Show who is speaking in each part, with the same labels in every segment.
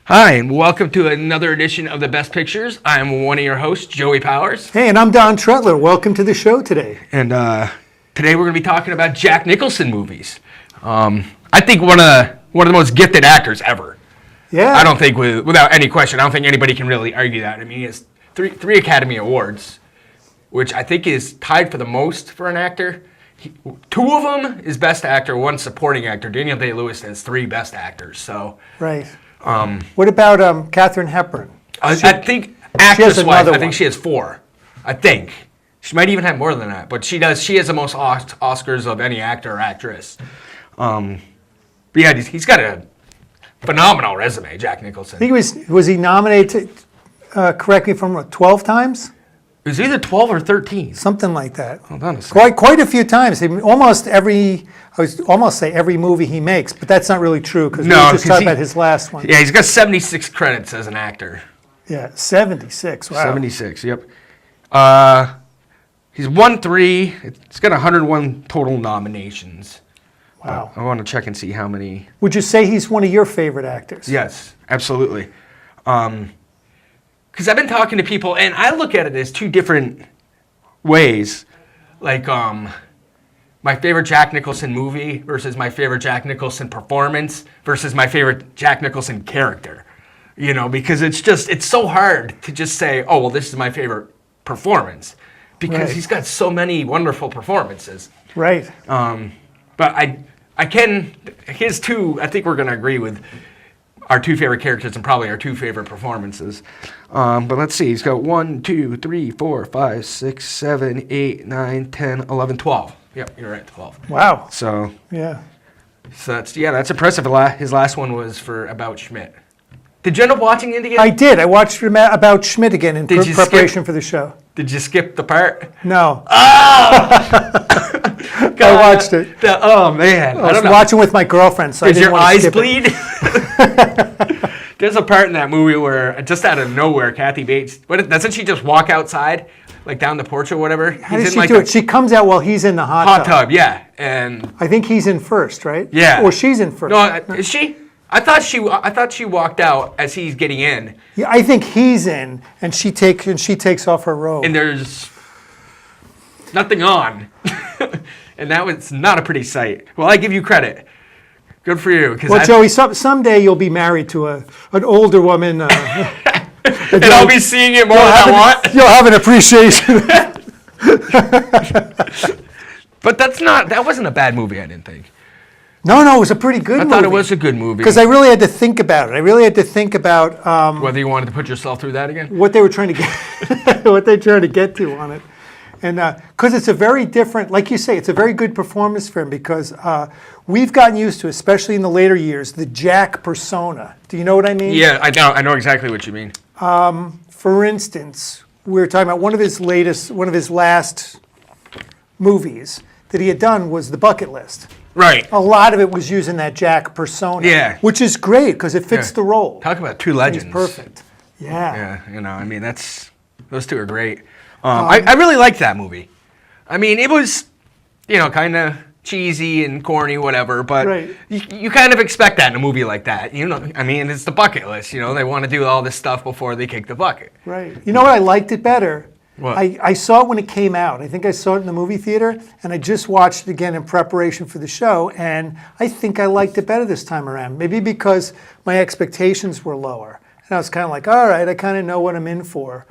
Speaker 1: Hi, and welcome to another edition of the Best Pictures. I'm one of your hosts, Joey Powers.
Speaker 2: Hey, and I'm Don Tretler. Welcome to the show today.
Speaker 1: And today we're going to be talking about Jack Nicholson movies. I think one of the most gifted actors ever.
Speaker 2: Yeah.
Speaker 1: I don't think, without any question, I don't think anybody can really argue that. I mean, he has three Academy Awards, which I think is tied for the most for an actor. Two of them is Best Actor, one Supporting Actor. Daniel Day-Lewis has three Best Actors. So.
Speaker 2: Right. What about Katharine Hepburn?
Speaker 1: I think actress-wise, I think she has four. I think. She might even have more than that, but she does. She has the most Oscars of any actor or actress. But yeah, he's got a phenomenal resume, Jack Nicholson.
Speaker 2: I think was he nominated, correct me if I'm wrong, 12 times?
Speaker 1: It was either 12 or 13.
Speaker 2: Something like that.
Speaker 1: Hold on a second.
Speaker 2: Quite a few times. I would almost say every movie he makes, but that's not really true because we just talked about his last one.
Speaker 1: Yeah, he's got 76 credits as an actor.
Speaker 2: Yeah, 76. Wow.
Speaker 1: 76, yep. He's won 3. He's got 101 total nominations.
Speaker 2: Wow.
Speaker 1: I want to check and see how many.
Speaker 2: Would you say he's one of your favorite actors?
Speaker 1: Yes, absolutely. Because I've been talking to people, and I look at it as two different ways. Like, my favorite Jack Nicholson movie versus my favorite Jack Nicholson performance versus my favorite Jack Nicholson character. You know, because it's so hard to just say, oh, well, this is my favorite performance. Because he's got so many wonderful performances.
Speaker 2: Right.
Speaker 1: But his two, I think we're going to agree with our two favorite characters and probably our two favorite performances. But let's see, he's got 1, 2, 3, 4, 5, 6, 7, 8, 9, 10, 11, 12. Yep, you're right, 12.
Speaker 2: Wow.
Speaker 1: So
Speaker 2: yeah.
Speaker 1: So that's impressive. His last one was for About Schmidt. Did you end up watching it again?
Speaker 2: I did. I watched About Schmidt again in preparation for the show.
Speaker 1: Did you skip the part?
Speaker 2: No.
Speaker 1: Oh!
Speaker 2: I watched it.
Speaker 1: Oh, man.
Speaker 2: I was watching with my girlfriend, so
Speaker 1: Did
Speaker 2: I didn't
Speaker 1: your
Speaker 2: want to
Speaker 1: eyes bleed? There's a part in that movie where, just out of nowhere, Kathy Bates, doesn't she just walk outside, like down the porch or whatever?
Speaker 2: How does she do it? She comes out while he's in the hot
Speaker 1: tub, yeah. And
Speaker 2: I think he's in first, right?
Speaker 1: Yeah.
Speaker 2: Or she's in first.
Speaker 1: No, is she? I thought she walked out as he's getting in.
Speaker 2: Yeah, I think he's in, and she takes off her robe.
Speaker 1: And there's nothing on. And that was not a pretty sight. Well, I give you credit. Good for you.
Speaker 2: Well, Joey, someday you'll be married to an older woman.
Speaker 1: And I'll be seeing it more than I want.
Speaker 2: You'll have an appreciation.
Speaker 1: But that wasn't a bad movie, I didn't think.
Speaker 2: No, it was a pretty good movie.
Speaker 1: I thought it was a good movie.
Speaker 2: Because I really had to think about it. I really had to think about
Speaker 1: whether you wanted to put yourself through that again?
Speaker 2: What they were trying to get to on it. And because it's a very different, like you say, it's a very good performance for him because we've gotten used to, especially in the later years, the Jack persona. Do you know what I mean?
Speaker 1: Yeah, I know exactly what you mean.
Speaker 2: For instance, we were talking about one of his last movies that he had done was The Bucket List.
Speaker 1: Right.
Speaker 2: A lot of it was using that Jack persona.
Speaker 1: Yeah.
Speaker 2: Which is great because it fits the role.
Speaker 1: Talk about two legends.
Speaker 2: He's perfect. Yeah.
Speaker 1: Yeah, I mean, those two are great. I really liked that movie. I mean, it was, kind of cheesy and corny, whatever, but you kind of expect that in a movie like that. I mean, it's the bucket list. They want to do all this stuff before they kick the bucket.
Speaker 2: Right. You know what? I liked it better.
Speaker 1: What?
Speaker 2: I saw it when it came out. I think I saw it in the movie theater, and I just watched it again in preparation for the show, and I think I liked it better this time around. Maybe because my expectations were lower. And I was kind of like, all right, I kind of know what I'm in for.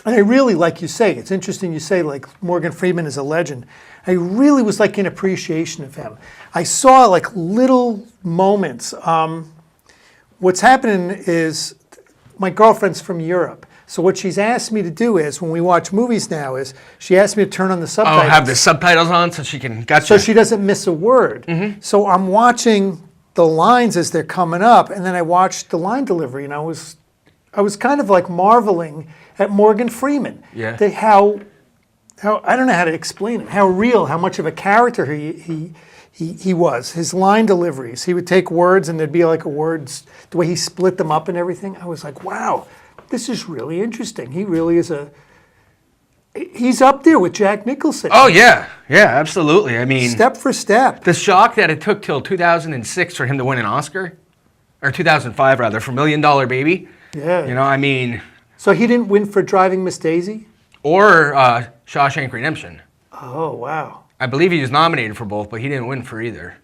Speaker 2: And I really, like you say, it's interesting you say, like, Morgan Freeman is a legend. I really was like in appreciation of him. I saw like little moments. What's happening is my girlfriend's from Europe. So what she's asked me to do is, when we watch movies now, is she asked me to turn on the subtitles.
Speaker 1: Oh, have the subtitles on so she can
Speaker 2: So she doesn't miss a word. Mm-hmm. So I'm watching the lines as they're coming up, and then I watched the line delivery, and I was kind of like marveling at Morgan Freeman.
Speaker 1: Yeah.
Speaker 2: How I don't know how to explain it. How real, how much of a character he was. His line deliveries. He would take words, and there'd be like a words, the way he split them up and everything. I was like, wow. This is really interesting. He really is he's up there with Jack Nicholson.
Speaker 1: Oh, yeah. Yeah, absolutely. I mean,
Speaker 2: step for step.
Speaker 1: The shock that it took till 2006 for him to win an Oscar, or 2005 rather, for $1 Million Baby.
Speaker 2: Yeah.
Speaker 1: You know, I mean,
Speaker 2: So he didn't win for Driving Miss Daisy?
Speaker 1: or Shawshank Redemption.
Speaker 2: Oh, wow.
Speaker 1: I believe he was nominated for both, but he didn't win for either.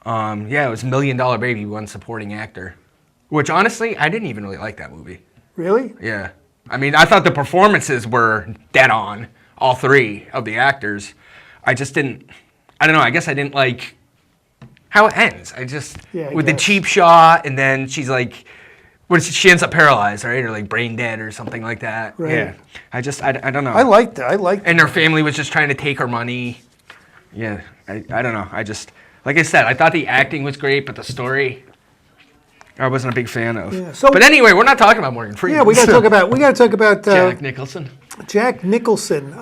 Speaker 1: Yeah, it was $1 Million Baby, he won supporting actor. Which honestly, I didn't even really like that movie.
Speaker 2: Really?
Speaker 1: Yeah. I mean, I thought the performances were dead on, all three of the actors. I just didn't, I don't know, I guess I didn't like how it ends. I just,
Speaker 2: Yeah, I
Speaker 1: with the
Speaker 2: guess.
Speaker 1: cheap shot, and then she's like, she ends up paralyzed, right? Or like brain dead or something like that.
Speaker 2: Right.
Speaker 1: Yeah. I don't know.
Speaker 2: I liked it. I liked it.
Speaker 1: And her family was just trying to take her money. Yeah, I don't know. I just, like I said, I thought the acting was great, but the story, I wasn't a big fan of.
Speaker 2: Yeah, so-
Speaker 1: but anyway, we're not talking about Morgan Freeman.
Speaker 2: Yeah, we got to talk about
Speaker 1: Jack Nicholson.
Speaker 2: Jack Nicholson.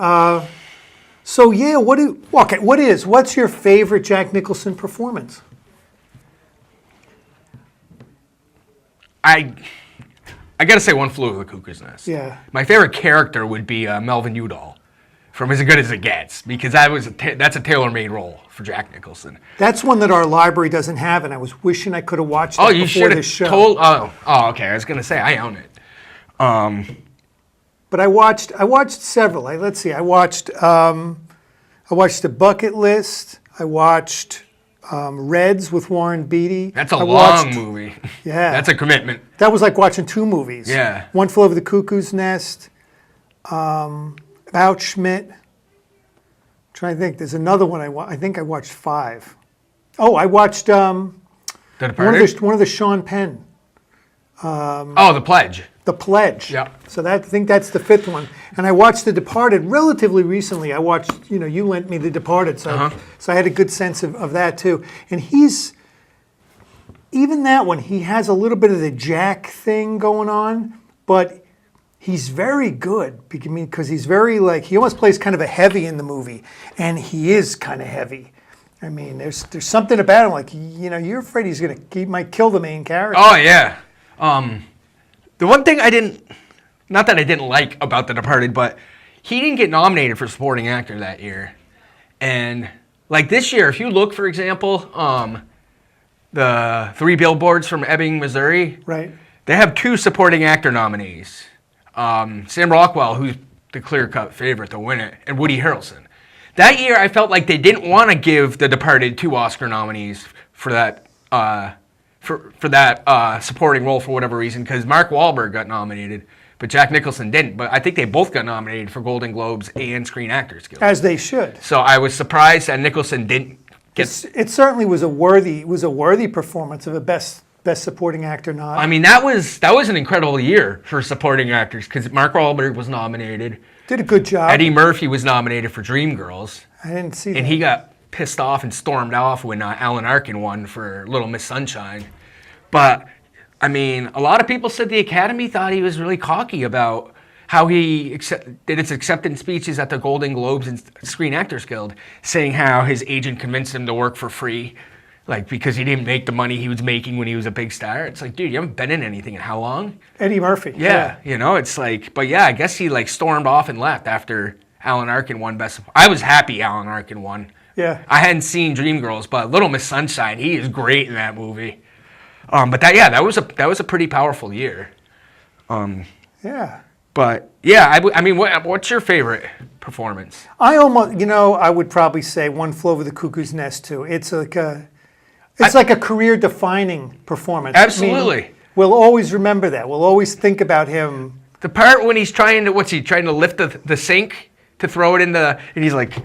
Speaker 2: So yeah, what's your favorite Jack Nicholson performance?
Speaker 1: I gotta say, One Flew Over the Cuckoo's Nest.
Speaker 2: Yeah.
Speaker 1: My favorite character would be Melvin Udall from As Good as It Gets, because that's a tailor-made role for Jack Nicholson.
Speaker 2: That's one that our library doesn't have, and I was wishing I could have watched that
Speaker 1: Oh, you
Speaker 2: before
Speaker 1: should
Speaker 2: this show.
Speaker 1: have told. Oh, okay. I was gonna say I own it.
Speaker 2: But I watched several. Let's see. I watched The Bucket List. I watched Reds with Warren Beatty.
Speaker 1: That's a
Speaker 2: I
Speaker 1: long
Speaker 2: watched-
Speaker 1: movie.
Speaker 2: Yeah.
Speaker 1: That's a commitment.
Speaker 2: That was like watching two movies.
Speaker 1: Yeah.
Speaker 2: One Flew Over the Cuckoo's Nest. About Schmidt. Trying to think. There's another one I think I watched 5. Oh, I watched
Speaker 1: The Departed.
Speaker 2: one of the Sean Penn.
Speaker 1: Oh, The Pledge.
Speaker 2: The Pledge.
Speaker 1: Yeah.
Speaker 2: So I think that's the 5th one. And I watched The Departed relatively recently. I watched, you lent me The Departed, so I had a good sense of that too. And even that one, he has a little bit of the Jack thing going on, but he's very good because he's very he almost plays kind of a heavy in the movie, and he is kind of heavy. I mean, there's something about him you're afraid he might kill the main character.
Speaker 1: Oh yeah. The one thing not that I didn't like about The Departed, but he didn't get nominated for supporting actor that year. And like this year, if you look, for example, the 3 Billboards from Ebbing, Missouri,
Speaker 2: Right.
Speaker 1: they have 2 supporting actor nominees. Sam Rockwell, who's the clear-cut favorite to win it, and Woody Harrelson. That year, I felt like they didn't want to give The Departed 2 Oscar nominees for that for that supporting role for whatever reason, because Mark Wahlberg got nominated, but Jack Nicholson didn't. But I think they both got nominated for Golden Globes and Screen Actors Guild.
Speaker 2: As they should.
Speaker 1: So I was surprised that Nicholson didn't get.
Speaker 2: It certainly was a worthy performance of a best supporting actor nod.
Speaker 1: I mean, that was an incredible year for supporting actors, because Mark Wahlberg was nominated.
Speaker 2: Did a good job.
Speaker 1: Eddie Murphy was nominated for Dreamgirls.
Speaker 2: I didn't see that.
Speaker 1: And he got pissed off and stormed off when Alan Arkin won for Little Miss Sunshine. But, I mean, a lot of people said the Academy thought he was really cocky about how he did his acceptance speeches at the Golden Globes and Screen Actors Guild, saying how his agent convinced him to work for free, because he didn't make the money he was making when he was a big star. It's like, dude, you haven't been in anything in how long?
Speaker 2: Eddie Murphy.
Speaker 1: Yeah, it's like, but yeah, I guess he stormed off and left after Alan Arkin won Best. I was happy Alan Arkin won.
Speaker 2: Yeah.
Speaker 1: I hadn't seen Dreamgirls, but Little Miss Sunshine, he is great in that movie. But that was a pretty powerful year.
Speaker 2: Yeah.
Speaker 1: But yeah, I mean, what's your favorite performance?
Speaker 2: I almost, I would probably say One Flew Over the Cuckoo's Nest too. It's like a career-defining performance.
Speaker 1: Absolutely.
Speaker 2: I mean, we'll always remember that. We'll always think about him.
Speaker 1: The part when he's trying to lift the sink to throw it in and he's like,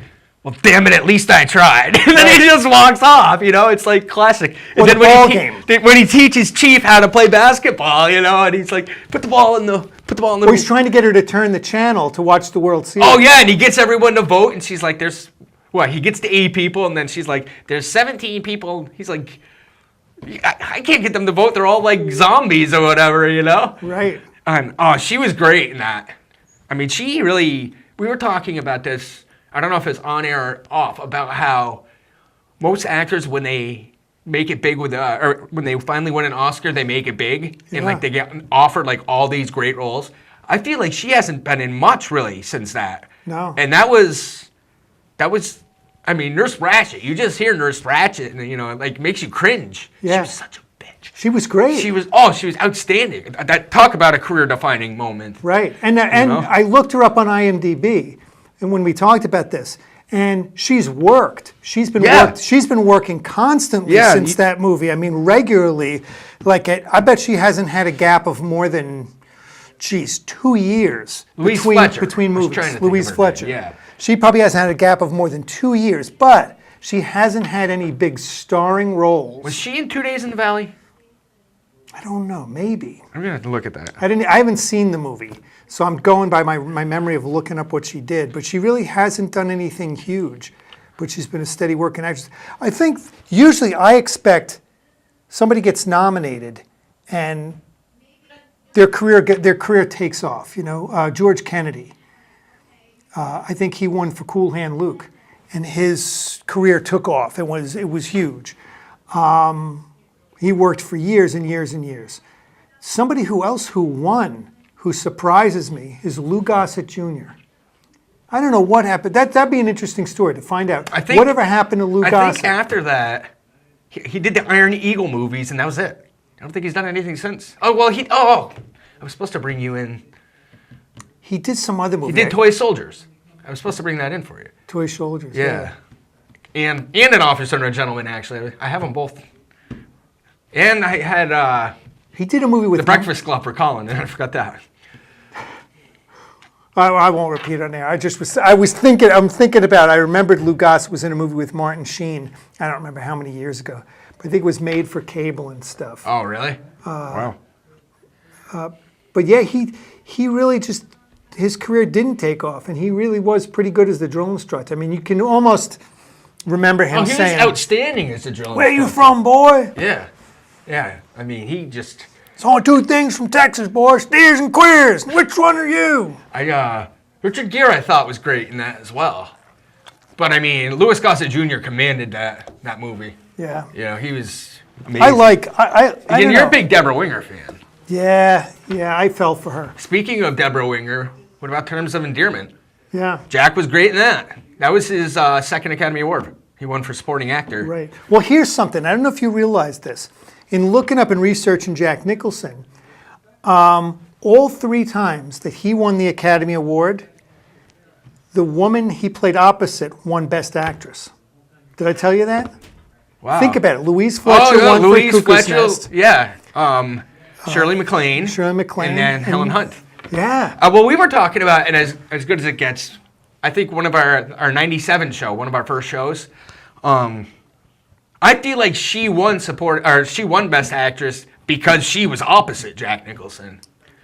Speaker 1: well, damn it, at least I tried. And then he just walks off, it's like classic.
Speaker 2: Or
Speaker 1: And
Speaker 2: the ball game.
Speaker 1: When he teaches Chief how to play basketball, and he's like, put the ball in the.
Speaker 2: Or he's trying to get her to turn the channel to watch the World Series.
Speaker 1: Oh yeah, and he gets everyone to vote, and she's like, he gets to 8 people, and then she's like, there's 17 people. He's like, I can't get them to vote. They're all like zombies or whatever,
Speaker 2: Right.
Speaker 1: And she was great in that. I mean, we were talking about this, I don't know if it's on air or off, about how most actors, when they make it big or when they finally win an Oscar, they make it big, and they get offered all these great roles. I feel like she hasn't been in much really since that.
Speaker 2: No.
Speaker 1: And that was, I mean, Nurse Ratched. You just hear Nurse Ratched, and makes you cringe.
Speaker 2: Yeah.
Speaker 1: She was such a bitch.
Speaker 2: She was great.
Speaker 1: She was outstanding. That talk about a career-defining moment.
Speaker 2: Right. And I looked her up on IMDb, and when we talked about this, and she's worked. She's been working constantly since that movie. I mean, regularly. I bet she hasn't had a gap of more than 2 years between movies. Louise Fletcher.
Speaker 1: Yeah.
Speaker 2: She probably hasn't had a gap of more than 2 years, but she hasn't had any big starring roles.
Speaker 1: Was she in 2 Days in the Valley?
Speaker 2: I don't know, maybe.
Speaker 1: I'm gonna have to look at that.
Speaker 2: I haven't seen the movie, so I'm going by my memory of looking up what she did. But she really hasn't done anything huge. But she's been a steady working actress. I think usually I expect somebody gets nominated, and their career takes off. George Kennedy. I think he won for Cool Hand Luke, and his career took off. It was huge. He worked for years and years and years. Somebody who won, who surprises me, is Lou Gossett Jr. I don't know what happened. That'd be an interesting story to find out. Whatever happened to Lou Gossett.
Speaker 1: I think after that, he did the Iron Eagle movies, and that was it. I don't think he's done anything since. Oh, well, I was supposed to bring you in.
Speaker 2: He did some other movie.
Speaker 1: He did Toy Soldiers. I was supposed to bring that in for you.
Speaker 2: Toy Soldiers,
Speaker 1: yeah. And An Officer and a Gentleman, actually. I have them both. And I had...
Speaker 2: he did a movie with...
Speaker 1: The Breakfast Club for Colin, and I forgot that.
Speaker 2: I won't repeat on there. I remembered Lou Gossett was in a movie with Martin Sheen. I don't remember how many years ago. But I think it was made for cable and stuff.
Speaker 1: Oh, really? Wow.
Speaker 2: But yeah, he really just... His career didn't take off, and he really was pretty good as the drill instructor. I mean, you can almost remember him saying...
Speaker 1: He was outstanding as a drill instructor.
Speaker 2: Where you from, boy?
Speaker 1: Yeah. Yeah. I mean, he just...
Speaker 2: It's only two things from Texas, boy. Steers and queers. Which one are you?
Speaker 1: Richard Gere, I thought, was great in that as well. But, I mean, Louis Gossett Jr. commanded that movie.
Speaker 2: Yeah.
Speaker 1: He was amazing. You're a big Deborah Winger fan.
Speaker 2: Yeah, I fell for her.
Speaker 1: Speaking of Deborah Winger, what about Terms of Endearment?
Speaker 2: Yeah.
Speaker 1: Jack was great in that. That was his second Academy Award. He won for supporting actor.
Speaker 2: Right. Well, here's something. I don't know if you realize this. In looking up and researching Jack Nicholson, all 3 times that he won the Academy Award, the woman he played opposite won Best Actress. Did I tell you that?
Speaker 1: Wow.
Speaker 2: Think about it. Louise Fletcher won for Cuckoo's Nest.
Speaker 1: Yeah. Shirley MacLaine.
Speaker 2: And
Speaker 1: then Helen Hunt.
Speaker 2: Yeah.
Speaker 1: Well, we were talking about, and as good as it gets, I think one of our 97 show, one of our first shows, I feel like she won Best Actress because she was opposite Jack Nicholson.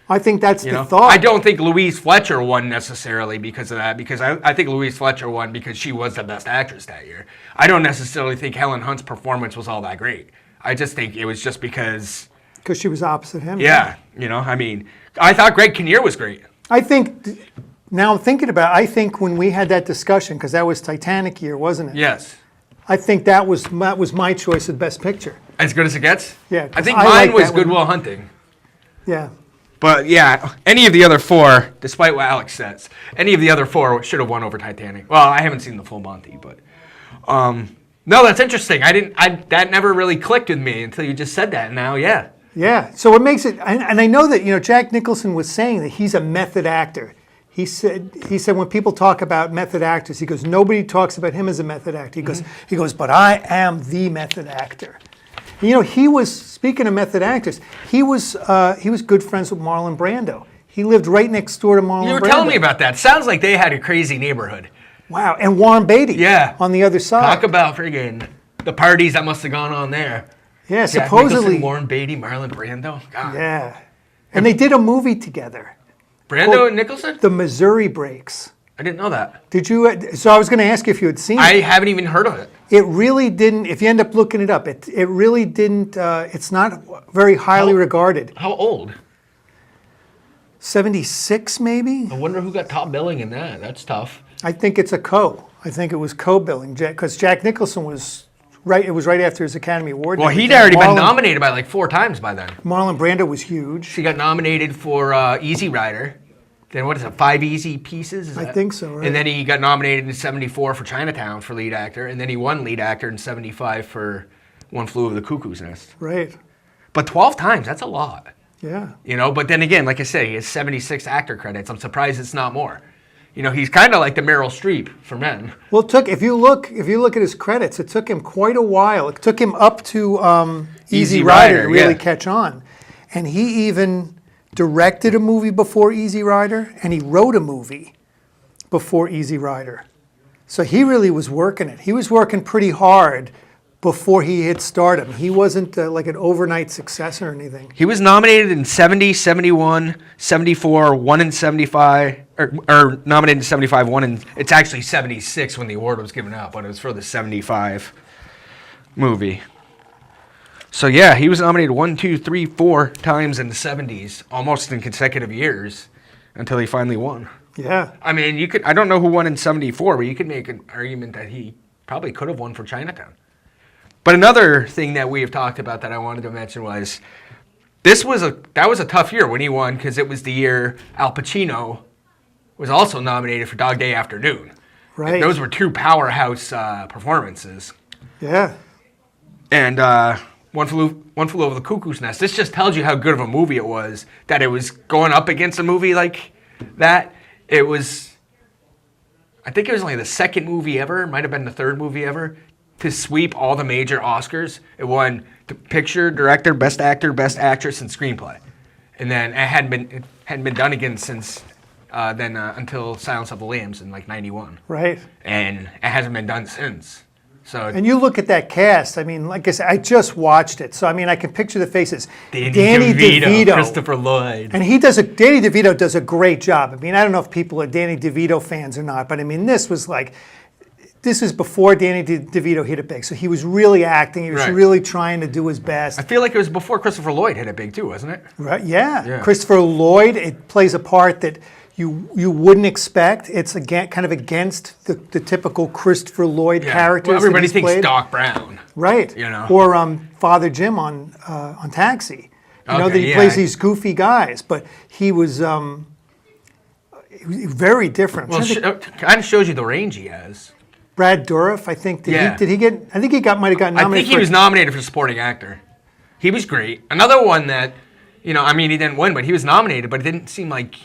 Speaker 2: I think that's the thought.
Speaker 1: I don't think Louise Fletcher won necessarily because of that, because I think Louise Fletcher won because she was the Best Actress that year. I don't necessarily think Helen Hunt's performance was all that great. I just think it was just because...
Speaker 2: Because she was opposite him.
Speaker 1: Yeah. I mean, I thought Greg Kinnear was great.
Speaker 2: I think, now I'm thinking about it, I think when we had that discussion, because that was Titanic year, wasn't it?
Speaker 1: Yes.
Speaker 2: I think that was my choice of Best Picture.
Speaker 1: As good as it gets?
Speaker 2: Yeah.
Speaker 1: I think mine was Good Will Hunting.
Speaker 2: Yeah.
Speaker 1: But yeah, any of the other 4, despite what Alex says, any of the other 4 should have won over Titanic. Well, I haven't seen the full Monty, but no, that's interesting. That never really clicked with me until you just said that. And now, yeah.
Speaker 2: Yeah. So it makes it, and I know that Jack Nicholson was saying that he's a method actor. He said when people talk about method actors, he goes, nobody talks about him as a method actor. He goes, but I am the method actor. He was, speaking of method actors, he was good friends with Marlon Brando. He lived right next door to Marlon Brando.
Speaker 1: You were telling me about that. Sounds like they had a crazy neighborhood.
Speaker 2: Wow. And Warren Beatty.
Speaker 1: Yeah.
Speaker 2: On the other side.
Speaker 1: Talk about friggin' the parties that must have gone on there.
Speaker 2: Yeah,
Speaker 1: Jack
Speaker 2: supposedly.
Speaker 1: Nicholson, Warren Beatty, Marlon Brando. God.
Speaker 2: Yeah. And they did a movie together.
Speaker 1: Brando and Nicholson?
Speaker 2: The Missouri Breaks.
Speaker 1: I didn't know that.
Speaker 2: Did you? So I was going to ask you if you had seen it.
Speaker 1: I haven't even heard of it.
Speaker 2: It really didn't, if you end up looking it up, it really didn't, it's not very highly regarded.
Speaker 1: How old?
Speaker 2: 76 maybe?
Speaker 1: I wonder who got top billing in that. That's tough.
Speaker 2: I think it's a co. I think it was co-billing, because Jack Nicholson was right. It was right after his Academy Award.
Speaker 1: Well, he'd already been nominated by like 4 times by then.
Speaker 2: Marlon Brando was huge.
Speaker 1: He got nominated for Easy Rider. Then what is it, 5 Easy Pieces?
Speaker 2: I think so, right?
Speaker 1: And then he got nominated in 74 for Chinatown for lead actor. And then he won lead actor in 75 for One Flew Over the Cuckoo's Nest.
Speaker 2: Right.
Speaker 1: But 12 times, that's a lot.
Speaker 2: Yeah.
Speaker 1: You know, but then again, like I say, he has 76 actor credits. I'm surprised it's not more. You know, he's kind of like the Meryl Streep for men.
Speaker 2: Well, it took if you look at his credits, it took him quite a while. It took him up to Easy Rider to really catch on, and he even directed a movie before Easy Rider, and he wrote a movie before Easy Rider. So he really was working it. He was working pretty hard before he hit stardom. He wasn't like an overnight success or anything.
Speaker 1: He was nominated in 70, 71, 74, 1 in 75, or nominated in 75, 1 in, it's actually 76 when the award was given out, but it was for the 75 movie. So yeah, he was nominated 1, 2, 3, 4 times in the 70s, almost in consecutive years, until he finally won.
Speaker 2: Yeah.
Speaker 1: I mean, you could, I don't know who won in 74, but you could make an argument that he probably could have won for Chinatown. But another thing that we have talked about that I wanted to mention was that was a tough year when he won, because it was the year Al Pacino was also nominated for Dog Day Afternoon.
Speaker 2: Right.
Speaker 1: And those were two powerhouse performances.
Speaker 2: Yeah.
Speaker 1: And One Flew Over the Cuckoo's Nest. This just tells you how good of a movie it was, that it was going up against a movie like that. It was, I think it was only the second movie ever, might have been the third movie ever, to sweep all the major Oscars. It won the picture, director, best actor, best actress, and screenplay. And then it hadn't been done again since then until Silence of the Lambs in like 91.
Speaker 2: Right.
Speaker 1: And it hasn't been done since. So
Speaker 2: And you look at that cast, I mean, like I said, I just watched it, so I mean, I can picture the faces.
Speaker 1: Danny DeVito, Christopher Lloyd.
Speaker 2: And Danny DeVito does a great job. I mean, I don't know if people are Danny DeVito fans or not, but I mean, this is before Danny DeVito hit it big. So he was really acting. He was really trying to do his best.
Speaker 1: I feel like it was before Christopher Lloyd hit it big too, wasn't it?
Speaker 2: Right? Yeah. Christopher Lloyd, it plays a part that you wouldn't expect. It's again kind of against the typical Christopher Lloyd characters.
Speaker 1: Well, everybody
Speaker 2: that he's
Speaker 1: thinks
Speaker 2: played.
Speaker 1: Doc Brown.
Speaker 2: Right.
Speaker 1: You know.
Speaker 2: Or Father Jim on Taxi. You know that he plays these goofy guys, but he was very different.
Speaker 1: Well, it kind of shows you the range he has.
Speaker 2: Brad Dourif, I think. Did he get? I think he might have gotten nominated.
Speaker 1: I think he was nominated for supporting actor. He was great. Another one that, you know, I mean, he didn't win, but he was nominated. But it didn't seem like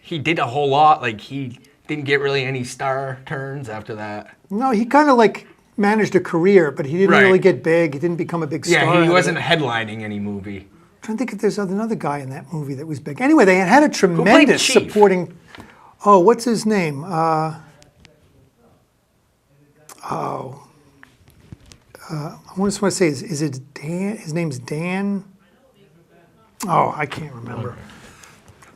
Speaker 1: he did a whole lot. Like he didn't get really any star turns after that.
Speaker 2: No, he kind of like managed a career, but he didn't really get big. He didn't become a big star.
Speaker 1: Yeah, he wasn't headlining any movie.
Speaker 2: I'm trying to think if there's another guy in that movie that was big. Anyway, they had a tremendous supporting. Oh, what's his name? I just want to say, is it Dan? His name's Dan. Oh, I can't remember.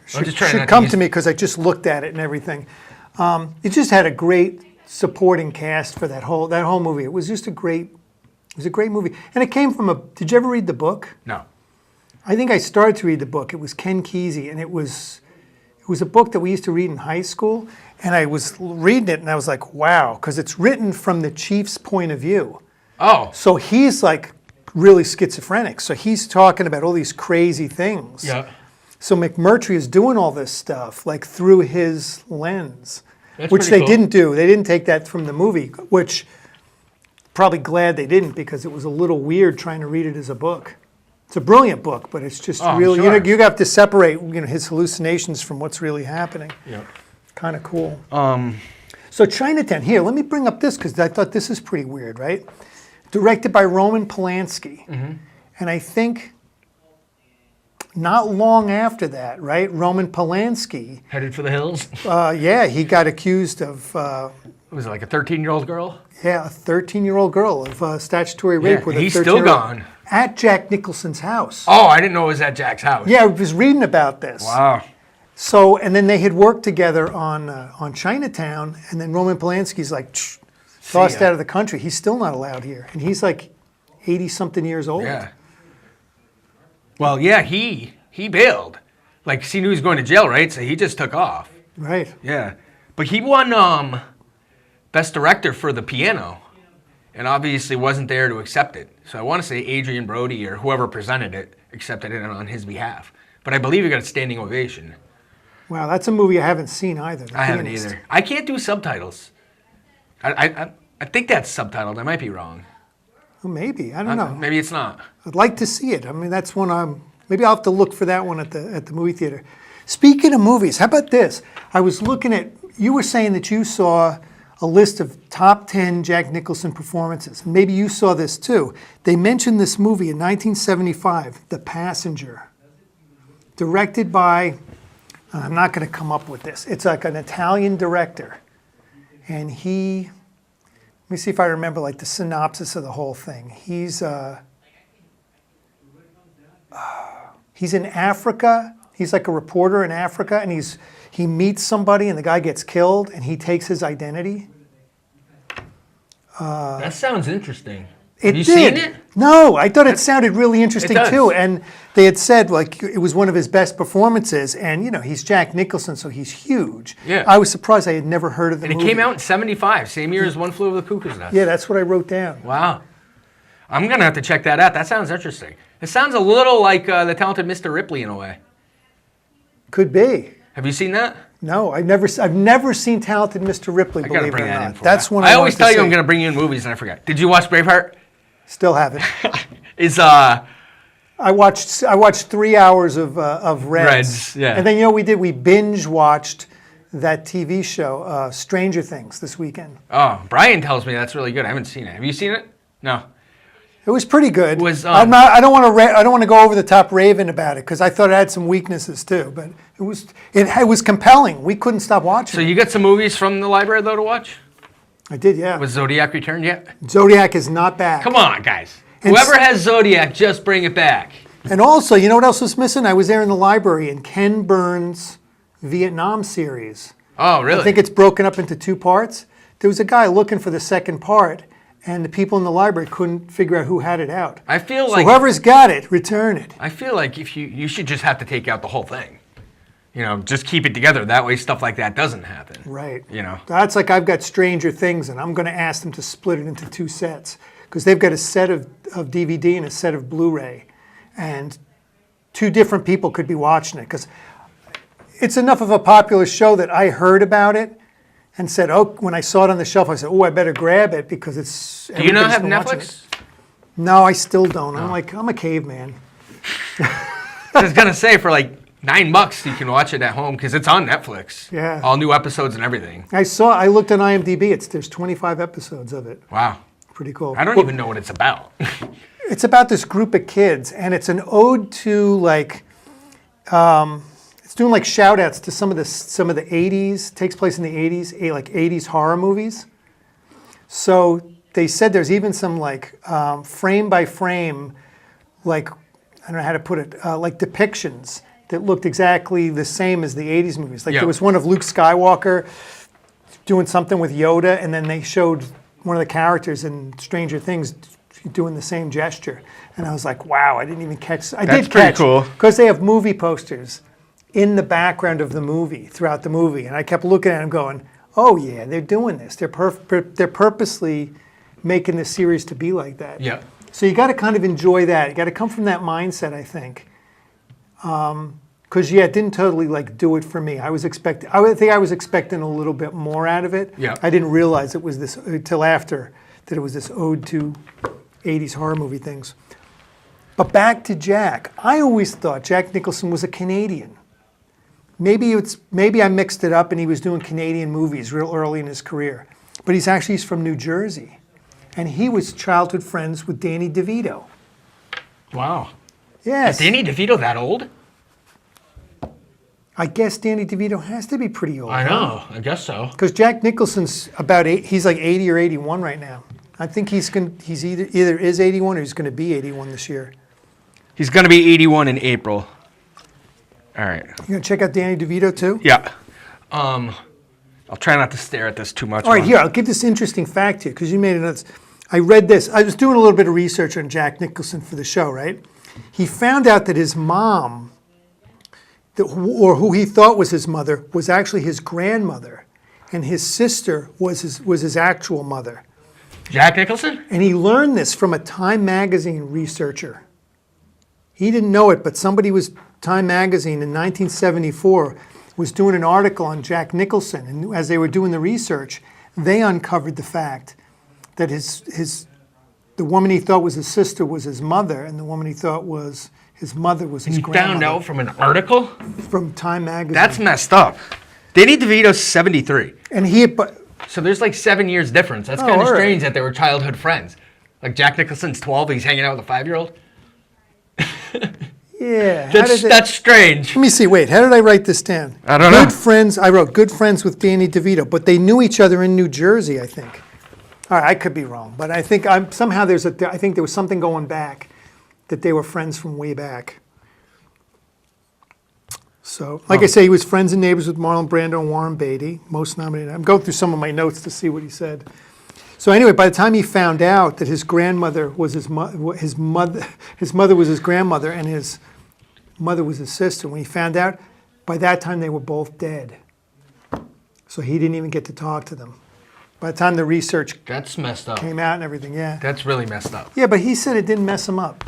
Speaker 2: Should come to me because I just looked at it and everything. It just had a great supporting cast for that whole movie. It was just a great movie, and it came from a. Did you ever read the book?
Speaker 1: No.
Speaker 2: I think I started to read the book. It was Ken Kesey, and it was a book that we used to read in high school. And I was reading it, and I was like, wow, because it's written from the chief's point of view.
Speaker 1: Oh.
Speaker 2: So he's like really schizophrenic. So he's talking about all these crazy things.
Speaker 1: Yeah.
Speaker 2: So McMurtry is doing all this stuff like through his lens, which
Speaker 1: pretty
Speaker 2: they
Speaker 1: cool.
Speaker 2: didn't do. They didn't take that from the movie, which probably glad they didn't, because it was a little weird trying to read it as a book. It's a brilliant book, but it's just really,
Speaker 1: sure.
Speaker 2: you have to separate, his hallucinations from what's really happening.
Speaker 1: Yeah.
Speaker 2: Kind of cool. So Chinatown, here, let me bring up this because I thought this is pretty weird, right? Directed by Roman Polanski. Mm-hmm. And I think not long after that, right, Roman Polanski.
Speaker 1: Headed for the hills?
Speaker 2: He got accused of...
Speaker 1: was it like a 13-year-old girl?
Speaker 2: Yeah, a 13-year-old girl of statutory rape with a 13-year-old.
Speaker 1: He's still gone.
Speaker 2: At Jack Nicholson's house.
Speaker 1: Oh, I didn't know it was at Jack's house.
Speaker 2: Yeah, I was reading about this.
Speaker 1: Wow.
Speaker 2: So, and then they had worked together on Chinatown, and then Roman Polanski's like tossed out of the country. He's still not allowed here, and he's like 80-something years old.
Speaker 1: Yeah. Well, yeah, he bailed. Like, he knew he was going to jail, right? So he just took off.
Speaker 2: Right.
Speaker 1: Yeah. But he won Best Director for The Piano, and obviously wasn't there to accept it. So I want to say Adrian Brody or whoever presented it accepted it on his behalf. But I believe he got a standing ovation.
Speaker 2: Wow, that's a movie I haven't seen either.
Speaker 1: I haven't either. I can't do subtitles. I think that's subtitled. I might be wrong.
Speaker 2: Well, maybe. I don't know.
Speaker 1: Maybe it's not.
Speaker 2: I'd like to see it. I mean, that's one maybe I'll have to look for that one at the movie theater. Speaking of movies, how about this? I was looking at, you were saying that you saw a list of top 10 Jack Nicholson performances. Maybe you saw this too. They mentioned this movie in 1975, The Passenger, directed by, I'm not going to come up with this. It's like an Italian director. And let me see if I remember like the synopsis of the whole thing. He's in Africa. He's like a reporter in Africa, and he meets somebody, and the guy gets killed, and he takes his identity.
Speaker 1: That sounds interesting.
Speaker 2: Have
Speaker 1: you seen it?
Speaker 2: No, I thought it sounded really interesting
Speaker 1: does.
Speaker 2: too. And they had said like it was one of his best performances, and he's Jack Nicholson, so he's huge.
Speaker 1: Yeah.
Speaker 2: I was surprised I had never heard of the
Speaker 1: And
Speaker 2: movie.
Speaker 1: it came out in 75, same year as One Flew Over the Cuckoo's Nest.
Speaker 2: Yeah, that's what I wrote down.
Speaker 1: Wow. I'm going to have to check that out. That sounds interesting. It sounds a little like The Talented Mr. Ripley in a way.
Speaker 2: Could be.
Speaker 1: Have you seen that?
Speaker 2: No, I've never seen Talented Mr. Ripley.
Speaker 1: I got to
Speaker 2: Believe it
Speaker 1: bring
Speaker 2: or
Speaker 1: that
Speaker 2: not.
Speaker 1: in for
Speaker 2: That's
Speaker 1: you.
Speaker 2: one
Speaker 1: I
Speaker 2: I
Speaker 1: always
Speaker 2: wanted
Speaker 1: tell
Speaker 2: to
Speaker 1: you I'm
Speaker 2: see.
Speaker 1: going to bring you in movies and I forget. Did you watch Braveheart?
Speaker 2: Still haven't.
Speaker 1: I
Speaker 2: watched 3 hours of Reds.
Speaker 1: Yeah.
Speaker 2: And then we binge watched that TV show Stranger Things this weekend.
Speaker 1: Oh, Brian tells me that's really good. I haven't seen it. Have you seen it? No.
Speaker 2: It was pretty good.
Speaker 1: I
Speaker 2: don't want to go over the top raving about it because I thought it had some weaknesses too, but it was compelling. We couldn't stop watching.
Speaker 1: So you got some movies from the library though to watch?
Speaker 2: I did, yeah.
Speaker 1: Was Zodiac returned yet?
Speaker 2: Zodiac is not back.
Speaker 1: Come on, guys.
Speaker 2: And
Speaker 1: Whoever has Zodiac, just bring it back.
Speaker 2: And also, you know what else was missing? I was there in the library in Ken Burns' Vietnam series.
Speaker 1: Oh, really?
Speaker 2: I think it's broken up into 2 parts. There was a guy looking for the second part, and the people in the library couldn't figure out who had it out.
Speaker 1: I feel
Speaker 2: So
Speaker 1: like
Speaker 2: whoever's got it, return it.
Speaker 1: I feel like if you should just have to take out the whole thing. Just keep it together. That way stuff like that doesn't happen.
Speaker 2: Right.
Speaker 1: That's
Speaker 2: like I've got Stranger Things, and I'm going to ask them to split it into 2 sets because they've got a set of DVD and a set of Blu-ray, and 2 different people could be watching it because it's enough of a popular show that I heard about it and said, when I saw it on the shelf, I said, I better grab it because it's.
Speaker 1: Do you not have
Speaker 2: everybody's been watching
Speaker 1: Netflix?
Speaker 2: it. No, I still don't. I'm a caveman.
Speaker 1: I was gonna say for like $9 you can watch it at home because it's on Netflix.
Speaker 2: Yeah.
Speaker 1: All new episodes and everything.
Speaker 2: I looked on IMDb. There's 25 episodes of it.
Speaker 1: Wow.
Speaker 2: Pretty cool.
Speaker 1: I don't even know what it's about.
Speaker 2: It's about this group of kids, and it's an ode to it's doing like shout outs to some of the 80s, takes place in the 80s, like 80s horror movies. So they said there's even some frame by frame, I don't know how to put it, like depictions that looked exactly the same as the 80s movies. There was one of Luke Skywalker doing something with Yoda, and then they showed one of the characters in Stranger Things doing the same gesture. And I was like, wow, I didn't even catch.
Speaker 1: That's pretty cool.
Speaker 2: Because they have movie posters in the background of the movie, throughout the movie. And I kept looking at them going, oh yeah, they're doing this. They're purposely making this series to be like that.
Speaker 1: Yeah.
Speaker 2: So you got to kind of enjoy that. You got to come from that mindset, I think. Because it didn't totally do it for me. I was expecting a little bit more out of it.
Speaker 1: Yeah.
Speaker 2: I didn't realize it was this until after that it was this ode to 80s horror movie things. But back to Jack. I always thought Jack Nicholson was a Canadian. Maybe I mixed it up and he was doing Canadian movies real early in his career. But he's from New Jersey. And he was childhood friends with Danny DeVito.
Speaker 1: Wow.
Speaker 2: Yes.
Speaker 1: Is Danny DeVito that old?
Speaker 2: I guess Danny DeVito has to be pretty old.
Speaker 1: I know. I guess so.
Speaker 2: Because Jack Nicholson's about he's like 80 or 81 right now. I think he's either is 81 or he's going to be 81 this year.
Speaker 1: He's going to be 81 in April. All right.
Speaker 2: You going to check out Danny DeVito too?
Speaker 1: Yeah. I'll try not to stare at this too much.
Speaker 2: All right, here, I'll give this interesting fact here because you made it. I read this. I was doing a little bit of research on Jack Nicholson for the show, right? He found out that his mom, or who he thought was his mother, was actually his grandmother, and his sister was his actual mother.
Speaker 1: Jack Nicholson?
Speaker 2: And he learned this from a Time magazine researcher. He didn't know it, but Time magazine in 1974 was doing an article on Jack Nicholson, and as they were doing the research, they uncovered the fact that his the woman he thought was his sister was his mother, and the woman he thought was his mother was his
Speaker 1: You
Speaker 2: grandmother.
Speaker 1: found out from an article?
Speaker 2: From Time magazine.
Speaker 1: That's messed up. Danny DeVito's 73.
Speaker 2: and he, but
Speaker 1: So there's like 7 years difference. That's kind of
Speaker 2: all right.
Speaker 1: strange that they were childhood friends. Like Jack Nicholson's 12, he's hanging out with a 5-year-old.
Speaker 2: yeah.
Speaker 1: That's strange.
Speaker 2: Let me see. Wait, how did I write this down?
Speaker 1: I don't know.
Speaker 2: Good friends. I wrote good friends with Danny DeVito, but they knew each other in New Jersey, I think. All right, I could be wrong, but I think somehow I think there was something going back that they were friends from way back. So, like I say, he was friends and neighbors with Marlon Brando and Warren Beatty, most nominated. I'm going through some of my notes to see what he said. So anyway, by the time he found out that his grandmother was his mother was his grandmother, and his mother was his sister. When he found out, by that time they were both dead. So he didn't even get to talk to them. By the time the research
Speaker 1: That's messed up.
Speaker 2: came out and everything, yeah.
Speaker 1: That's really messed up.
Speaker 2: Yeah, but he said it didn't mess him up.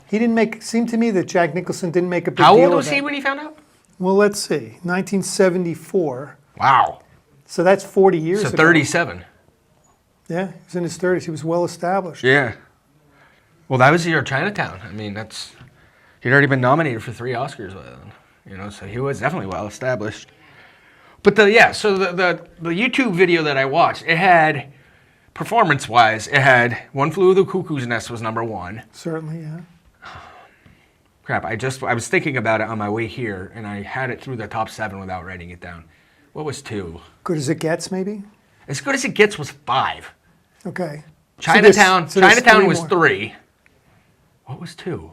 Speaker 2: He didn't make. Seemed to me that Jack Nicholson didn't make a big
Speaker 1: How
Speaker 2: deal
Speaker 1: old
Speaker 2: of
Speaker 1: was he
Speaker 2: it.
Speaker 1: when he found out?
Speaker 2: Well, let's see, 1974.
Speaker 1: Wow.
Speaker 2: So that's 40 years
Speaker 1: So
Speaker 2: ago.
Speaker 1: 37.
Speaker 2: Yeah, he was in his 30s. He was well established.
Speaker 1: Yeah. Well, that was the year of Chinatown. I mean, he'd already been nominated for 3 Oscars by then. So he was definitely well established. But the YouTube video that I watched, it had, performance-wise, it had One Flew Over the Cuckoo's Nest was number 1.
Speaker 2: Certainly, yeah.
Speaker 1: Crap, I was thinking about it on my way here, and I had it through the top 7 without writing it down. What was 2?
Speaker 2: Good as it gets, maybe?
Speaker 1: As Good as It Gets was 5.
Speaker 2: Okay.
Speaker 1: Chinatown
Speaker 2: there's
Speaker 1: Chinatown
Speaker 2: 3
Speaker 1: was
Speaker 2: more.
Speaker 1: 3. What was 2?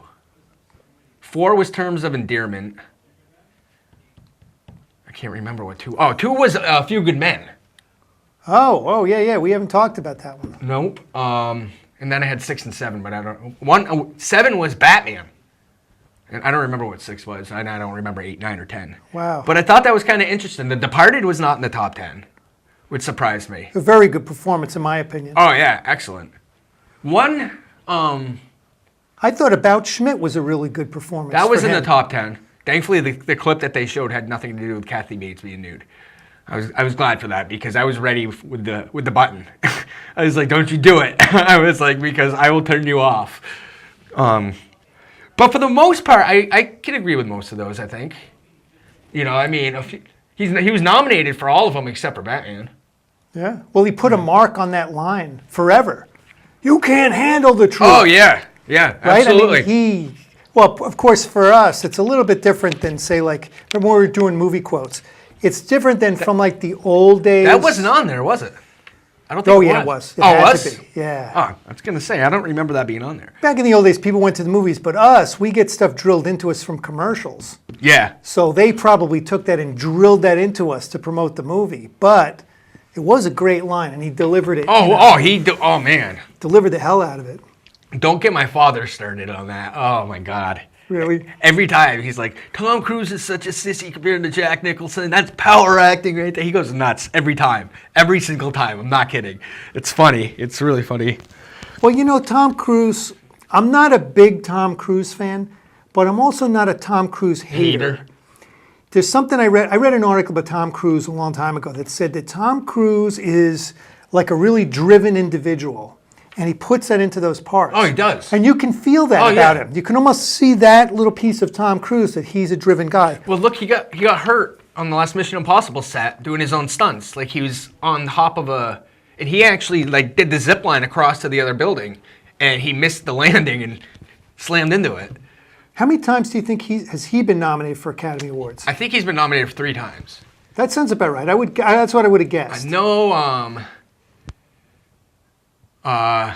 Speaker 1: 4 was Terms of Endearment. I can't remember what 2. Oh, 2 was A Few Good Men.
Speaker 2: Oh, yeah. We haven't talked about that one.
Speaker 1: Nope. And then I had 6 and 7, but I don't. 7 was Batman. And I don't remember what 6 was. I don't remember 8, 9, or 10.
Speaker 2: Wow.
Speaker 1: But I thought that was kind of interesting. The Departed was not in the top 10, which surprised me.
Speaker 2: A very good performance, in my opinion.
Speaker 1: Oh yeah, excellent. One,
Speaker 2: I thought About Schmidt was a really good performance.
Speaker 1: that was
Speaker 2: for
Speaker 1: in the
Speaker 2: him.
Speaker 1: top 10. Thankfully, the clip that they showed had nothing to do with Kathy Bates being nude. I was glad for that because I was ready with the button. I was like, "Don't you do it!" I was like, because I will turn you off. But for the most part, I can agree with most of those. I think, I mean, he was nominated for all of them except for Batman.
Speaker 2: Yeah. Well, he put a mark on that line forever. You can't handle the truth.
Speaker 1: Oh yeah,
Speaker 2: Right?
Speaker 1: absolutely.
Speaker 2: I mean, well, of course, for us, it's a little bit different than, say, like, when we were doing movie quotes. It's different than from, like, the old days.
Speaker 1: That wasn't on there, was it? I don't think
Speaker 2: Oh,
Speaker 1: it
Speaker 2: yeah,
Speaker 1: was.
Speaker 2: it was. It
Speaker 1: Oh, it
Speaker 2: had
Speaker 1: was?
Speaker 2: to be. Yeah.
Speaker 1: Oh, I was going to say, I don't remember that being on there.
Speaker 2: Back in the old days, people went to the movies, but us, we get stuff drilled into us from commercials.
Speaker 1: Yeah.
Speaker 2: So they probably took that and drilled that into us to promote the movie. But it was a great line, and he delivered it.
Speaker 1: Oh, man.
Speaker 2: Delivered the hell out of it.
Speaker 1: Don't get my father started on that. Oh, my God.
Speaker 2: Really?
Speaker 1: Every time he's like, Tom Cruise is such a sissy compared to Jack Nicholson. That's power acting right there. He goes nuts every time. Every single time. I'm not kidding. It's funny. It's really funny.
Speaker 2: Well, Tom Cruise, I'm not a big Tom Cruise fan, but I'm also not a Tom Cruise hater. There's something I read. I read an article about Tom Cruise a long time ago that said that Tom Cruise is like a really driven individual. And he puts that into those parts.
Speaker 1: Oh, he does.
Speaker 2: And you can feel that
Speaker 1: Oh,
Speaker 2: about
Speaker 1: yeah.
Speaker 2: him. You can almost see that little piece of Tom Cruise, that he's a driven guy.
Speaker 1: Well, look, he got hurt on the last Mission Impossible set doing his own stunts. Like he was on top of and he actually did the zip line across to the other building, and he missed the landing and slammed into it.
Speaker 2: How many times do you think has he been nominated for Academy Awards?
Speaker 1: I think he's been nominated for 3 times.
Speaker 2: That sounds about right. That's what I would have guessed.
Speaker 1: No,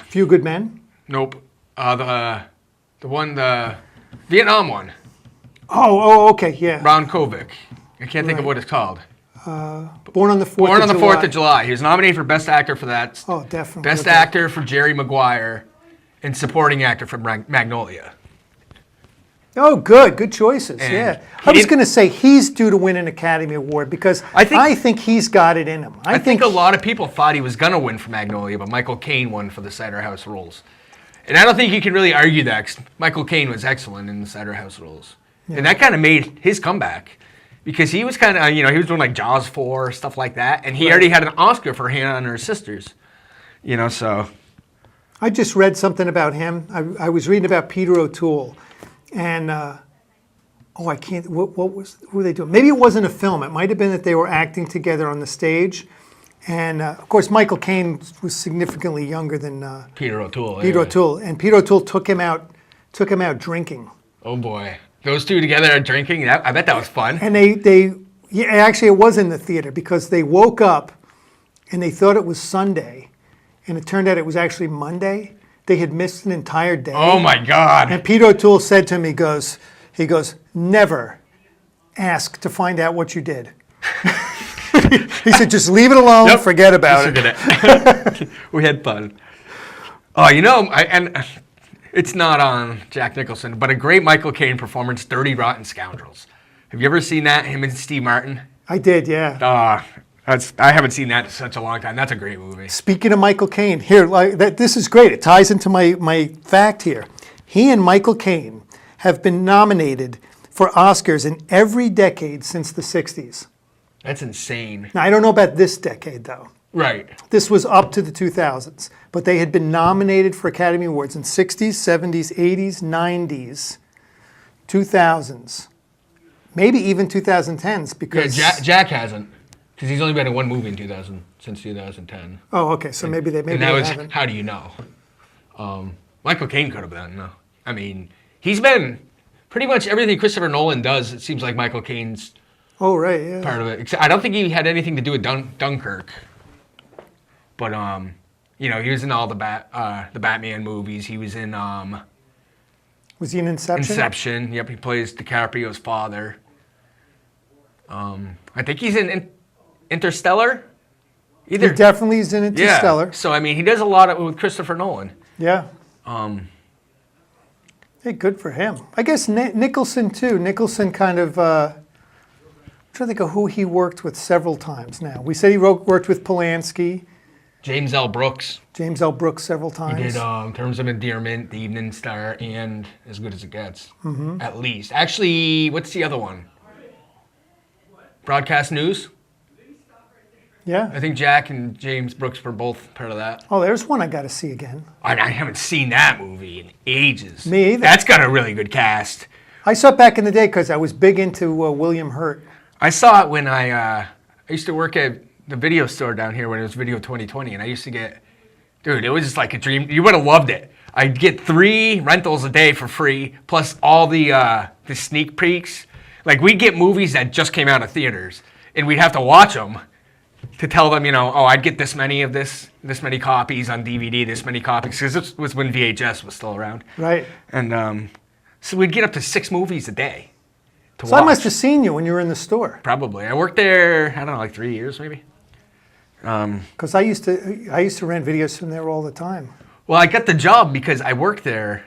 Speaker 2: Few Good Men?
Speaker 1: nope. The Vietnam one,
Speaker 2: Oh, okay, yeah.
Speaker 1: Ron Kovic. I can't think of
Speaker 2: Right.
Speaker 1: what it's called.
Speaker 2: Born on the 4th
Speaker 1: Born
Speaker 2: of
Speaker 1: on the
Speaker 2: July.
Speaker 1: 4th of July. He was nominated for Best Actor for that.
Speaker 2: Oh, definitely.
Speaker 1: Best
Speaker 2: Okay.
Speaker 1: Actor for Jerry Maguire, and Supporting Actor for Magnolia.
Speaker 2: Oh, good. Good choices,
Speaker 1: And
Speaker 2: yeah.
Speaker 1: he
Speaker 2: I was
Speaker 1: didn't-
Speaker 2: going to say he's due to win an Academy Award because
Speaker 1: I think
Speaker 2: he's got it in him.
Speaker 1: I think a lot of people thought he was going to win for Magnolia, but Michael Caine won for the Cider House Rules. And I don't think you can really argue that 'cause Michael Caine was excellent in the Cider House Rules. And that kind of made his comeback because he was kind of, he was doing like Jaws 4, stuff like that. And he already had an Oscar for Hannah and Her Sisters, so.
Speaker 2: I just read something about him. I was reading about Peter O'Toole, and I can't. What were they doing? Maybe it wasn't a film. It might have been that they were acting together on the stage, and of course Michael Caine was significantly younger than
Speaker 1: Peter O'Toole.
Speaker 2: Peter O'Toole, and Peter O'Toole took him out drinking.
Speaker 1: Oh boy, those two together drinking. I bet that was fun.
Speaker 2: And actually it was in the theater because they woke up and they thought it was Sunday. And it turned out it was actually Monday. They had missed an entire day.
Speaker 1: Oh my God.
Speaker 2: And Peter O'Toole said to him, he goes, never ask to find out what you did. He said, just leave it alone,
Speaker 1: Nope.
Speaker 2: forget about
Speaker 1: it. We had fun. Oh, and it's not on Jack Nicholson, but a great Michael Caine performance, Dirty Rotten Scoundrels. Have you ever seen that, him and Steve Martin?
Speaker 2: I did, yeah.
Speaker 1: I haven't seen that in such a long time. That's a great movie.
Speaker 2: Speaking of Michael Caine, this is great. It ties into my fact here. He and Michael Caine have been nominated for Oscars in every decade since the 60s.
Speaker 1: That's insane.
Speaker 2: Now, I don't know about this decade, though.
Speaker 1: Right.
Speaker 2: This was up to the 2000s, but they had been nominated for Academy Awards in 60s, 70s, 80s, 90s, 2000s, maybe even 2010s. Because
Speaker 1: Jack hasn't. Because he's only been in one movie since 2010.
Speaker 2: Oh, okay. So maybe they haven't.
Speaker 1: How do you know? Michael Caine could have been. No. I mean, he's been pretty much everything Christopher Nolan does. It seems like Michael Caine's
Speaker 2: Oh, right, yeah.
Speaker 1: part of it. Except, I don't think he had anything to do with Dunkirk. But he was in all the Batman movies. He was in
Speaker 2: Was he in Inception?
Speaker 1: Inception. Yep, he plays DiCaprio's father. I think he's in Interstellar.
Speaker 2: He definitely is in Interstellar.
Speaker 1: Yeah. So I mean, he does a lot with Christopher Nolan.
Speaker 2: Yeah. Hey, good for him. I guess Nicholson too. Nicholson kind of. I'm trying to think of who he worked with several times now. We said he worked with Polanski.
Speaker 1: James L. Brooks.
Speaker 2: James L. Brooks several times.
Speaker 1: He did Terms of Endearment, The Evening Star, and As Good as It Gets. Mm-hmm. At least. Actually, what's the other one? Broadcast News.
Speaker 2: Yeah.
Speaker 1: I think Jack and James Brooks were both part of that.
Speaker 2: Oh, there's one I got to see again.
Speaker 1: I haven't seen that movie in ages.
Speaker 2: Me either.
Speaker 1: That's got a really good cast.
Speaker 2: I saw it back in the day because I was big into William Hurt.
Speaker 1: I saw it when I used to work at the video store down here when it was Video 2020, and I used to get, dude, it was just like a dream. You would have loved it. I'd get 3 rentals a day for free, plus all the sneak peeks. Like, we'd get movies that just came out of theaters, and we'd have to watch them to tell them, I'd get this many of this many copies on DVD, this many copies, because this was when VHS was still around.
Speaker 2: Right.
Speaker 1: And so we'd get up to 6 movies a day to
Speaker 2: So
Speaker 1: watch.
Speaker 2: I must have seen you when you were in the store.
Speaker 1: Probably. I worked there, I don't know, like 3 years maybe.
Speaker 2: Because I used to rent videos from there all the time.
Speaker 1: Well, I got the job because I worked there.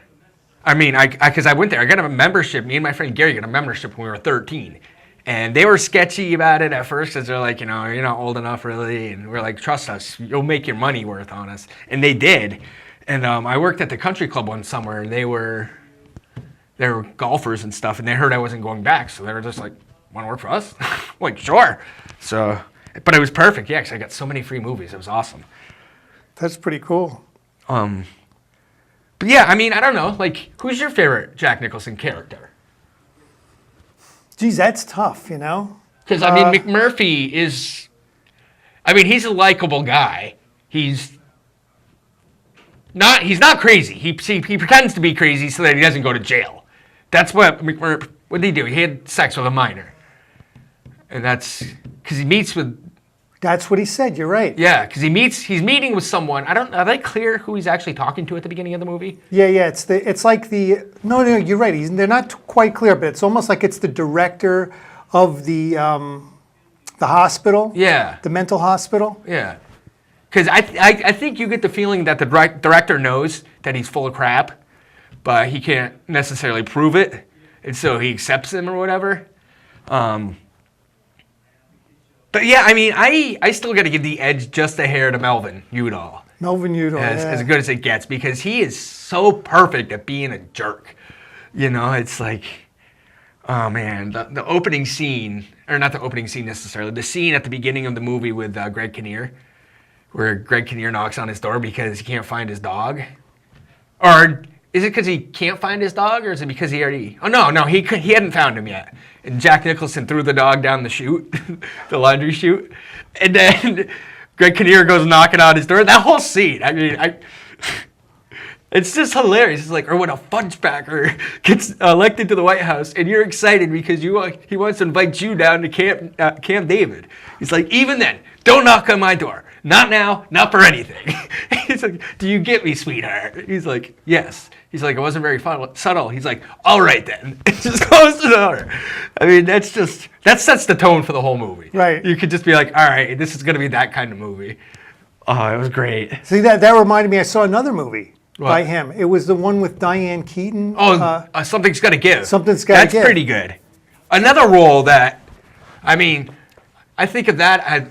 Speaker 1: I mean, because I went there. I got a membership. Me and my friend Gary got a membership when we were 13. And they were sketchy about it at first because they're like, you're not old enough really. And we're like, trust us, you'll make your money worth on us. And they did. And I worked at the country club one summer, and they were golfers and stuff, and they heard I wasn't going back. So they were just like, want to work for us? I'm like, sure. So, but it was perfect, yeah, because I got so many free movies. It was awesome.
Speaker 2: That's pretty cool.
Speaker 1: But yeah, I mean, I don't know. Like, who's your favorite Jack Nicholson character?
Speaker 2: Geez, that's tough,
Speaker 1: Because, I mean, McMurphy is... I mean, he's a likable guy. He's not crazy. He pretends to be crazy so that he doesn't go to jail. That's what McMurphy... What did he do? He had sex with a minor. And that's... Because he meets with...
Speaker 2: That's what he said. You're right.
Speaker 1: Yeah, because he's meeting with someone. Are they clear who he's actually talking to at the beginning of the movie?
Speaker 2: Yeah. No, you're right. They're not quite clear, but it's almost like it's the director of the hospital.
Speaker 1: Yeah.
Speaker 2: The mental hospital.
Speaker 1: Yeah. Because I think you get the feeling that the director knows that he's full of crap, but he can't necessarily prove it, and so he accepts him or whatever. But yeah, I mean, I still got to give the edge just a hair to Melvin Udall.
Speaker 2: Melvin Udall,
Speaker 1: as good as it gets, because he is so perfect at being a jerk. It's like, oh man, the opening scene, or not the opening scene necessarily, the scene at the beginning of the movie with Greg Kinnear, where Greg Kinnear knocks on his door because he can't find his dog. Or is it because he can't find his dog, or is it because he already? Oh no, he hadn't found him yet. And Jack Nicholson threw the dog down the chute, the laundry chute, and then Greg Kinnear goes knocking on his door. That whole scene, I mean, it's just hilarious. It's like, or when a fudgebacker gets elected to the White House, and you're excited because he wants to invite you down to Camp David. He's like, even then, don't knock on my door. Not now, not for anything. He's like, do you get me, sweetheart? He's like, yes. He's like, it wasn't very subtle. He's like, all right then. It just close the door. I mean, that sets the tone for the whole movie.
Speaker 2: Right.
Speaker 1: You could just be like, all right, this is going to be that kind of movie. Oh, it was great.
Speaker 2: See, that reminded me, I saw another movie by him. It was the one with Diane Keaton.
Speaker 1: Something's Gotta Give.
Speaker 2: Something's Gotta Give.
Speaker 1: That's pretty good. Another role that, I mean, I think of that,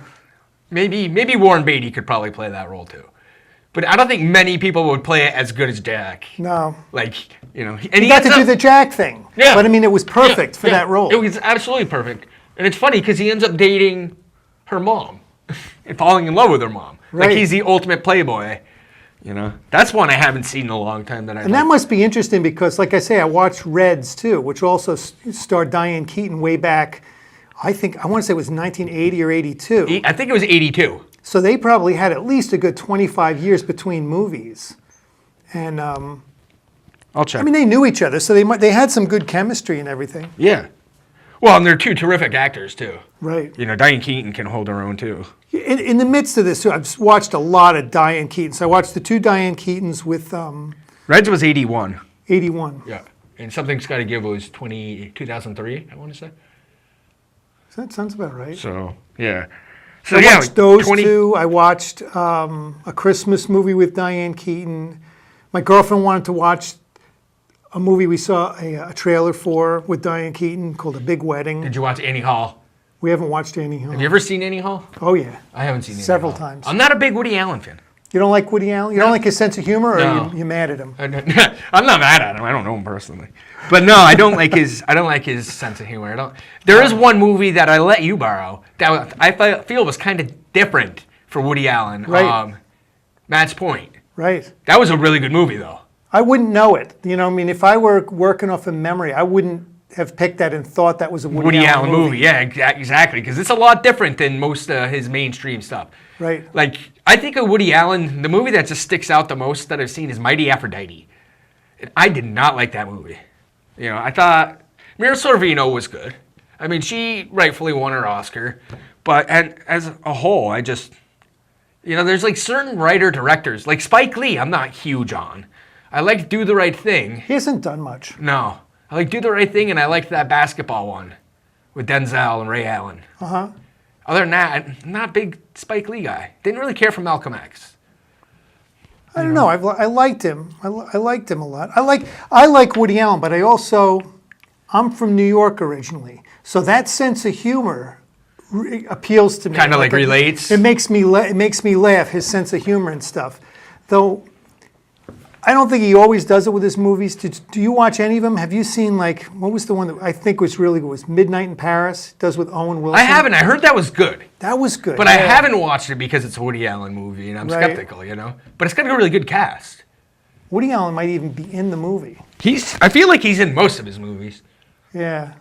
Speaker 1: maybe Warren Beatty could probably play that role too. But I don't think many people would play it as good as Jack.
Speaker 2: No.
Speaker 1: Like, you know.
Speaker 2: And he got to do the Jack thing.
Speaker 1: Yeah.
Speaker 2: But I mean, it was perfect for that role.
Speaker 1: It was absolutely perfect. And it's funny because he ends up dating her mom and falling in love with her mom.
Speaker 2: Right.
Speaker 1: Like, he's the ultimate playboy. You know, that's one I haven't seen in a long time. That
Speaker 2: must be interesting because, like I say, I watched Reds too, which also starred Diane Keaton way back. I want to say it was 1980 or 82.
Speaker 1: I think it was 82.
Speaker 2: So they probably had at least a good 25 years between movies, and
Speaker 1: I'll check.
Speaker 2: I mean, they knew each other, so they had some good chemistry and everything.
Speaker 1: Yeah. Well, and they're two terrific actors too.
Speaker 2: Right.
Speaker 1: You know, Diane Keaton can hold her own too.
Speaker 2: In the midst of this, too, I've watched a lot of Diane Keaton. So I watched the two Diane Keatons with
Speaker 1: Reds was 81.
Speaker 2: 81.
Speaker 1: Yeah. And Something's Gotta Give was 2003, I want to say.
Speaker 2: That sounds about right.
Speaker 1: So, yeah. So,
Speaker 2: I watched those two. I watched A Christmas Movie with Diane Keaton. My girlfriend wanted to watch a movie we saw a trailer for with Diane Keaton called A Big Wedding.
Speaker 1: Did you watch Annie Hall?
Speaker 2: We haven't watched Annie Hall.
Speaker 1: Have you ever seen Annie Hall?
Speaker 2: Oh, yeah.
Speaker 1: I haven't seen Annie
Speaker 2: Several
Speaker 1: Hall.
Speaker 2: times.
Speaker 1: I'm not a big Woody Allen fan.
Speaker 2: You don't like Woody Allen? You don't like his sense of humor, or
Speaker 1: No.
Speaker 2: you mad at him?
Speaker 1: I'm not mad at him. I don't know him personally. But no, I don't like his sense of humor. There is one movie that I let you borrow that I feel was kind of different for Woody Allen.
Speaker 2: Right.
Speaker 1: Match Point.
Speaker 2: Right.
Speaker 1: That was a really good movie, though.
Speaker 2: I wouldn't know it. You know, I mean, if I were working off of memory, I wouldn't have picked that and thought that was a Woody Allen movie.
Speaker 1: Yeah, exactly. Because it's a lot different than most of his mainstream stuff.
Speaker 2: Right.
Speaker 1: Like, I think of Woody Allen, the movie that just sticks out the most that I've seen is Mighty Aphrodite. And I did not like that movie. You know, I thought Mira Sorvino was good. I mean, she rightfully won her Oscar. But as a whole, I just, you know, there's like certain writer-directors, like Spike Lee, I'm not huge on. I like Do the Right Thing.
Speaker 2: He hasn't done much.
Speaker 1: No. I like Do the Right Thing, and I liked that basketball one with Denzel and Ray Allen.
Speaker 2: Uh-huh.
Speaker 1: Other than that, I'm not a big Spike Lee guy. Didn't really care for Malcolm X.
Speaker 2: I don't know. I liked him. I liked him a lot. I like Woody Allen, but I'm from New York originally, so that sense of humor appeals to me.
Speaker 1: Kind of like relates.
Speaker 2: It makes me laugh. His sense of humor and stuff, though. I don't think he always does it with his movies. Do you watch any of them? Have you seen, like, what was the one that I think was really good? Was Midnight in Paris? Does with Owen Wilson?
Speaker 1: I haven't. I heard that was good.
Speaker 2: That was good.
Speaker 1: But I haven't watched it because it's a Woody Allen movie, and I'm skeptical, you know? But it's got a really good cast.
Speaker 2: Woody Allen might even be in the movie.
Speaker 1: I feel like he's in most of his movies.
Speaker 2: Yeah.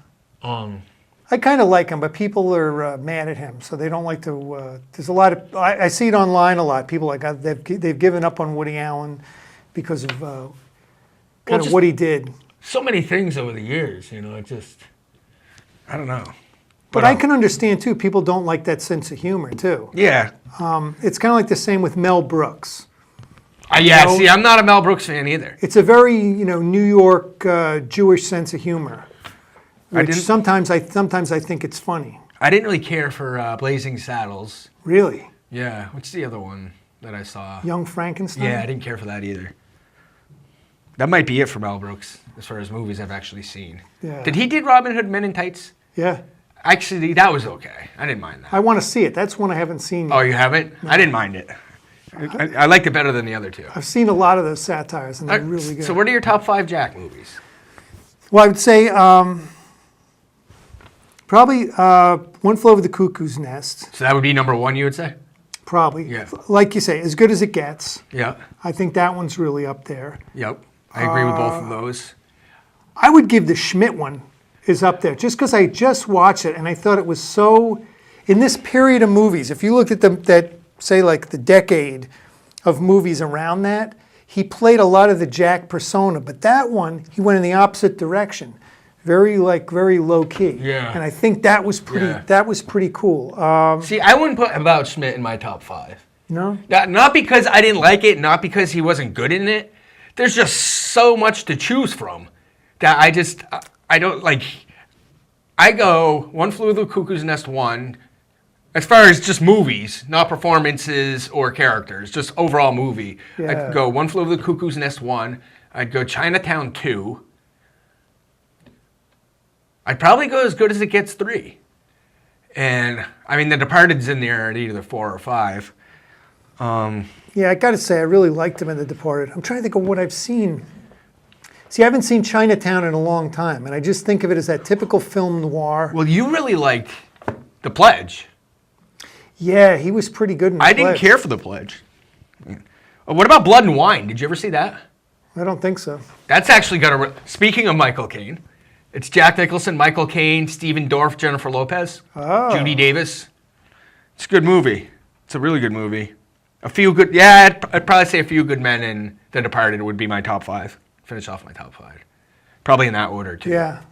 Speaker 2: I kind of like him, but people are mad at him, so they don't like to. There's a lot of. I see it online a lot. People they've given up on Woody Allen because of what he did.
Speaker 1: So many things over the years, you know. It just, I don't know.
Speaker 2: But I can understand too. People don't like that sense of humor too.
Speaker 1: Yeah.
Speaker 2: It's kind of like the same with Mel Brooks.
Speaker 1: Yeah. See, I'm not a Mel Brooks fan either.
Speaker 2: It's a very New York Jewish sense of humor. Which sometimes I think it's funny.
Speaker 1: I didn't really care for Blazing Saddles.
Speaker 2: Really?
Speaker 1: Yeah. What's the other one that I saw?
Speaker 2: Young Frankenstein?
Speaker 1: Yeah, I didn't care for that either. That might be it for Mel Brooks as far as movies I've actually seen.
Speaker 2: Yeah.
Speaker 1: Did he did Robin Hood Men in Tights?
Speaker 2: Yeah.
Speaker 1: Actually, that was okay. I didn't mind that.
Speaker 2: I want to see it. That's one I haven't seen yet.
Speaker 1: Oh, you haven't? No. I didn't mind it. I liked it better than the other two.
Speaker 2: I've seen a lot of those satires, and they're really good.
Speaker 1: So what are your top 5 Jack movies?
Speaker 2: Well, I would say probably One Flew Over the Cuckoo's Nest.
Speaker 1: So that would be number 1, you would say?
Speaker 2: probably.
Speaker 1: Yeah.
Speaker 2: Like you say, As Good as It Gets.
Speaker 1: Yeah.
Speaker 2: I think that one's really up there.
Speaker 1: Yep. I agree with both of those.
Speaker 2: I would give the Schmidt one is up there, just because I just watched it and I thought it was so, in this period of movies, if you look at that, say like the decade of movies around that, he played a lot of the Jack persona, but that one, he went in the opposite direction. Very low key.
Speaker 1: Yeah.
Speaker 2: And I think that was pretty cool.
Speaker 1: See, I wouldn't put About Schmidt in my top 5.
Speaker 2: No?
Speaker 1: Not because I didn't like it, not because he wasn't good in it. There's just so much to choose from that I don't like. I go One Flew Over the Cuckoo's Nest 1, as far as just movies, not performances or characters, just overall movie.
Speaker 2: Yeah.
Speaker 1: I'd go One Flew Over the Cuckoo's Nest 1. I'd go Chinatown 2. I'd probably go As Good as It Gets 3. And, I mean, The Departed's in there at either 4 or 5.
Speaker 2: Yeah, I got to say, I really liked him in The Departed. I'm trying to think of what I've seen. See, I haven't seen Chinatown in a long time, and I just think of it as that typical film noir.
Speaker 1: Well, you really liked The Pledge.
Speaker 2: Yeah, he was pretty good in The
Speaker 1: I didn't
Speaker 2: Pledge.
Speaker 1: care for The Pledge. What about Blood and Wine? Did you ever see that?
Speaker 2: I don't think so.
Speaker 1: That's actually got a... Speaking of Michael Caine, it's Jack Nicholson, Michael Caine, Stephen Dorff, Jennifer Lopez, Judy Davis. It's a good movie. It's a really good movie. A Few Good... Yeah, I'd probably say A Few Good Men and The Departed would be my top 5. Finish off my top 5. Probably in that order, too.
Speaker 2: Yeah.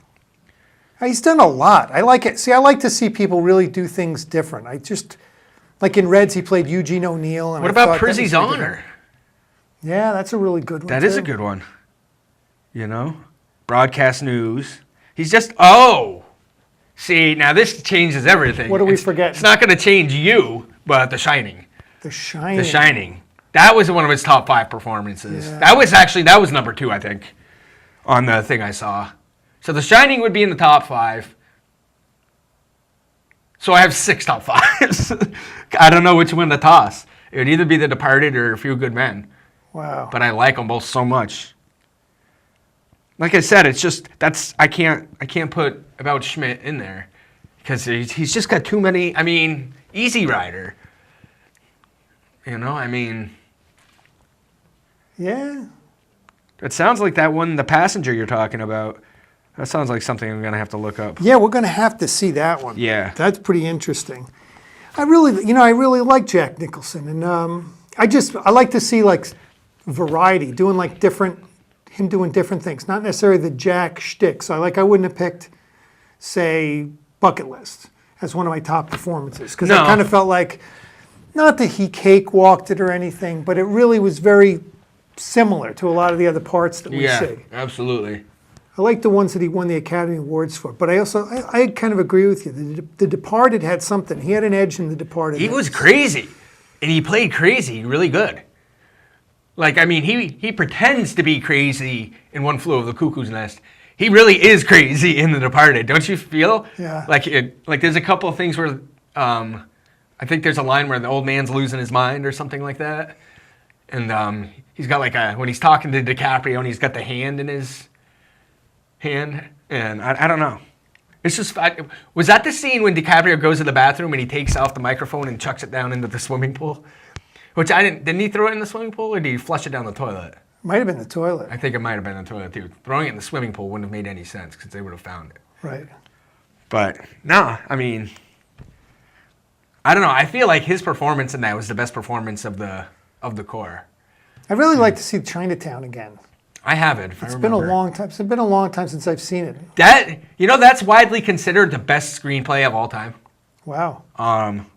Speaker 2: He's done a lot. I like it. See, I like to see people really do things different. I just... Like in Reds, he played Eugene O'Neill. And
Speaker 1: What
Speaker 2: I
Speaker 1: about
Speaker 2: thought that was
Speaker 1: Prizzy's
Speaker 2: pretty good.
Speaker 1: Honor?
Speaker 2: Yeah, that's a really good one,
Speaker 1: That is
Speaker 2: too.
Speaker 1: a good one. You know? Broadcast news. He's just... Oh! See, now this changes everything.
Speaker 2: What are we forgetting?
Speaker 1: It's not going to change you, but The Shining.
Speaker 2: The Shining.
Speaker 1: The Shining. That was one of his top 5 performances.
Speaker 2: Yeah.
Speaker 1: That was number 2, I think, on the thing I saw. So The Shining would be in the top 5. So I have 6 top 5s. I don't know which one to toss. It would either be The Departed or A Few Good Men.
Speaker 2: Wow.
Speaker 1: But I like them both so much. Like I said, it's just I can't put About Schmidt in there because he's just got too many. I mean, Easy Rider. You know, I mean.
Speaker 2: Yeah.
Speaker 1: It sounds like that one, The Passenger you're talking about. That sounds like something I'm gonna have to look up.
Speaker 2: Yeah, we're going to have to see that one.
Speaker 1: Yeah.
Speaker 2: That's pretty interesting. I really like Jack Nicholson, and I like to see like variety, doing like him doing different things, not necessarily the Jack shtick. So I wouldn't have picked, say, Bucket List as one of my top performances because I
Speaker 1: No.
Speaker 2: kind of felt like, not that he cakewalked it or anything, but it really was very similar to a lot of the other parts that we see.
Speaker 1: Absolutely.
Speaker 2: I like the ones that he won the Academy Awards for, but I kind of agree with you. The Departed had something. He had an edge in The Departed.
Speaker 1: He was crazy, and he played crazy really good. Like, I mean, he pretends to be crazy in One Flew Over the Cuckoo's Nest. He really is crazy in The Departed, don't you feel?
Speaker 2: Yeah.
Speaker 1: Like there's a couple of things where, I think there's a line where the old man's losing his mind or something like that, and he's got like when he's talking to DiCaprio and he's got the hand in his hand, and I don't know. It's just, was that the scene when DiCaprio goes to the bathroom and he takes off the microphone and chucks it down into the swimming pool? Which didn't he throw it in the swimming pool or did he flush it down the toilet?
Speaker 2: Might have been the toilet.
Speaker 1: I think it might have been the toilet too. Throwing it in the swimming pool wouldn't have made any sense because they would have found it.
Speaker 2: Right.
Speaker 1: But no, I mean, I don't know. I feel like his performance in that was the best performance of the core.
Speaker 2: I'd really like to see Chinatown again.
Speaker 1: I haven't.
Speaker 2: It's been a long time. It's been a long time since I've seen it.
Speaker 1: That's widely considered the best screenplay of all time.
Speaker 2: Wow.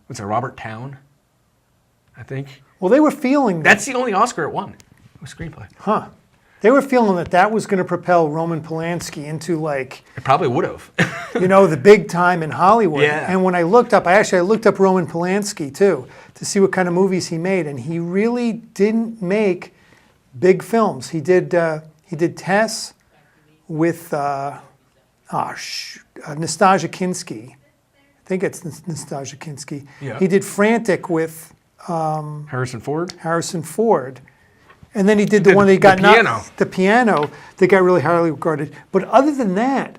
Speaker 1: What's it, Robert Towne? I think.
Speaker 2: Well, they were feeling that.
Speaker 1: That's the only Oscar it won. It was screenplay.
Speaker 2: Huh. They were feeling that was going to propel Roman Polanski into like,
Speaker 1: It probably would have.
Speaker 2: the big time in Hollywood.
Speaker 1: Yeah.
Speaker 2: And when I looked up, I looked up Roman Polanski too to see what kind of movies he made, and he really didn't make big films. He did Tess with Nastasia Kinski. I think it's Nastasia Kinski.
Speaker 1: Yeah.
Speaker 2: He did Frantic with
Speaker 1: Harrison Ford?
Speaker 2: Harrison Ford. And then he did the one that he got
Speaker 1: The Piano.
Speaker 2: the piano that got really highly regarded. But other than that,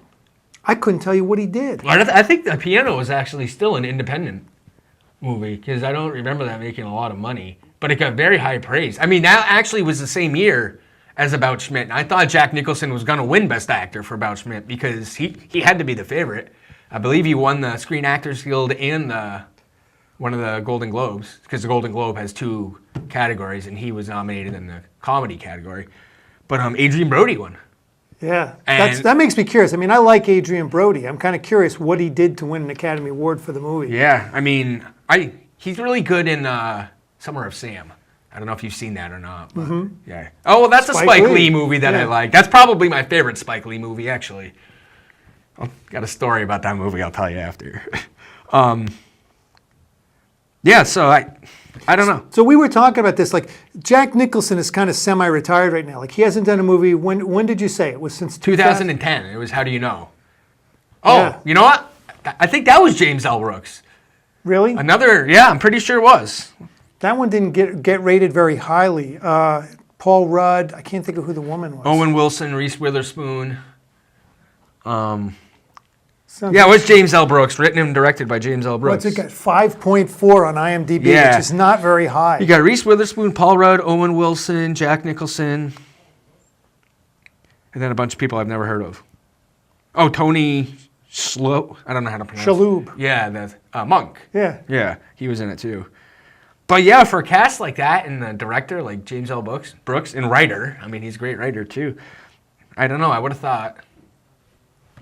Speaker 2: I couldn't tell you what he did.
Speaker 1: I think The Piano was actually still an independent. movie because I don't remember that making a lot of money, but it got very high praise. I mean, that actually was the same year as About Schmidt. And I thought Jack Nicholson was going to win Best Actor for About Schmidt because he had to be the favorite. I believe he won the Screen Actors Guild and one of the Golden Globes because the Golden Globe has 2 categories, and he was nominated in the comedy category. But Adrian Brody won.
Speaker 2: Yeah,
Speaker 1: And-
Speaker 2: that makes me curious. I mean, I like Adrian Brody. I'm kind of curious what he did to win an Academy Award for the movie.
Speaker 1: Yeah, I mean, he's really good in Summer of Sam. I don't know if you've seen that or not. But yeah. Oh, well, that's a Spike Lee movie that I like. That's probably my favorite Spike Lee movie, actually. I've got a story about that movie I'll tell you after. Yeah, so I don't know.
Speaker 2: So we were talking about this, like Jack Nicholson is kind of semi-retired right now. Like he hasn't done a movie. When did you say it was? Since
Speaker 1: 2010. It was How Do You Know? Oh,
Speaker 2: Yeah.
Speaker 1: you know what? I think that was James L. Brooks.
Speaker 2: Really?
Speaker 1: Yeah, I'm pretty sure it was.
Speaker 2: That one didn't get rated very highly. Paul Rudd. I can't think of who the woman was.
Speaker 1: Owen Wilson, Reese Witherspoon.
Speaker 2: Sounds
Speaker 1: Yeah, it was James L. Brooks, written and directed by James L. Brooks.
Speaker 2: What's it got? 5.4 on IMDb,
Speaker 1: Yeah.
Speaker 2: which is not very high.
Speaker 1: You got Reese Witherspoon, Paul Rudd, Owen Wilson, Jack Nicholson, and then a bunch of people I've never heard of. Oh, Tony Shalhoub. I don't know how to pronounce it.
Speaker 2: Shalhoub.
Speaker 1: Yeah, the Monk.
Speaker 2: Yeah.
Speaker 1: Yeah, he was in it too. But yeah, for a cast like that and the director like James L. Brooks and writer, I mean, he's a great writer too. I don't know. I would have thought.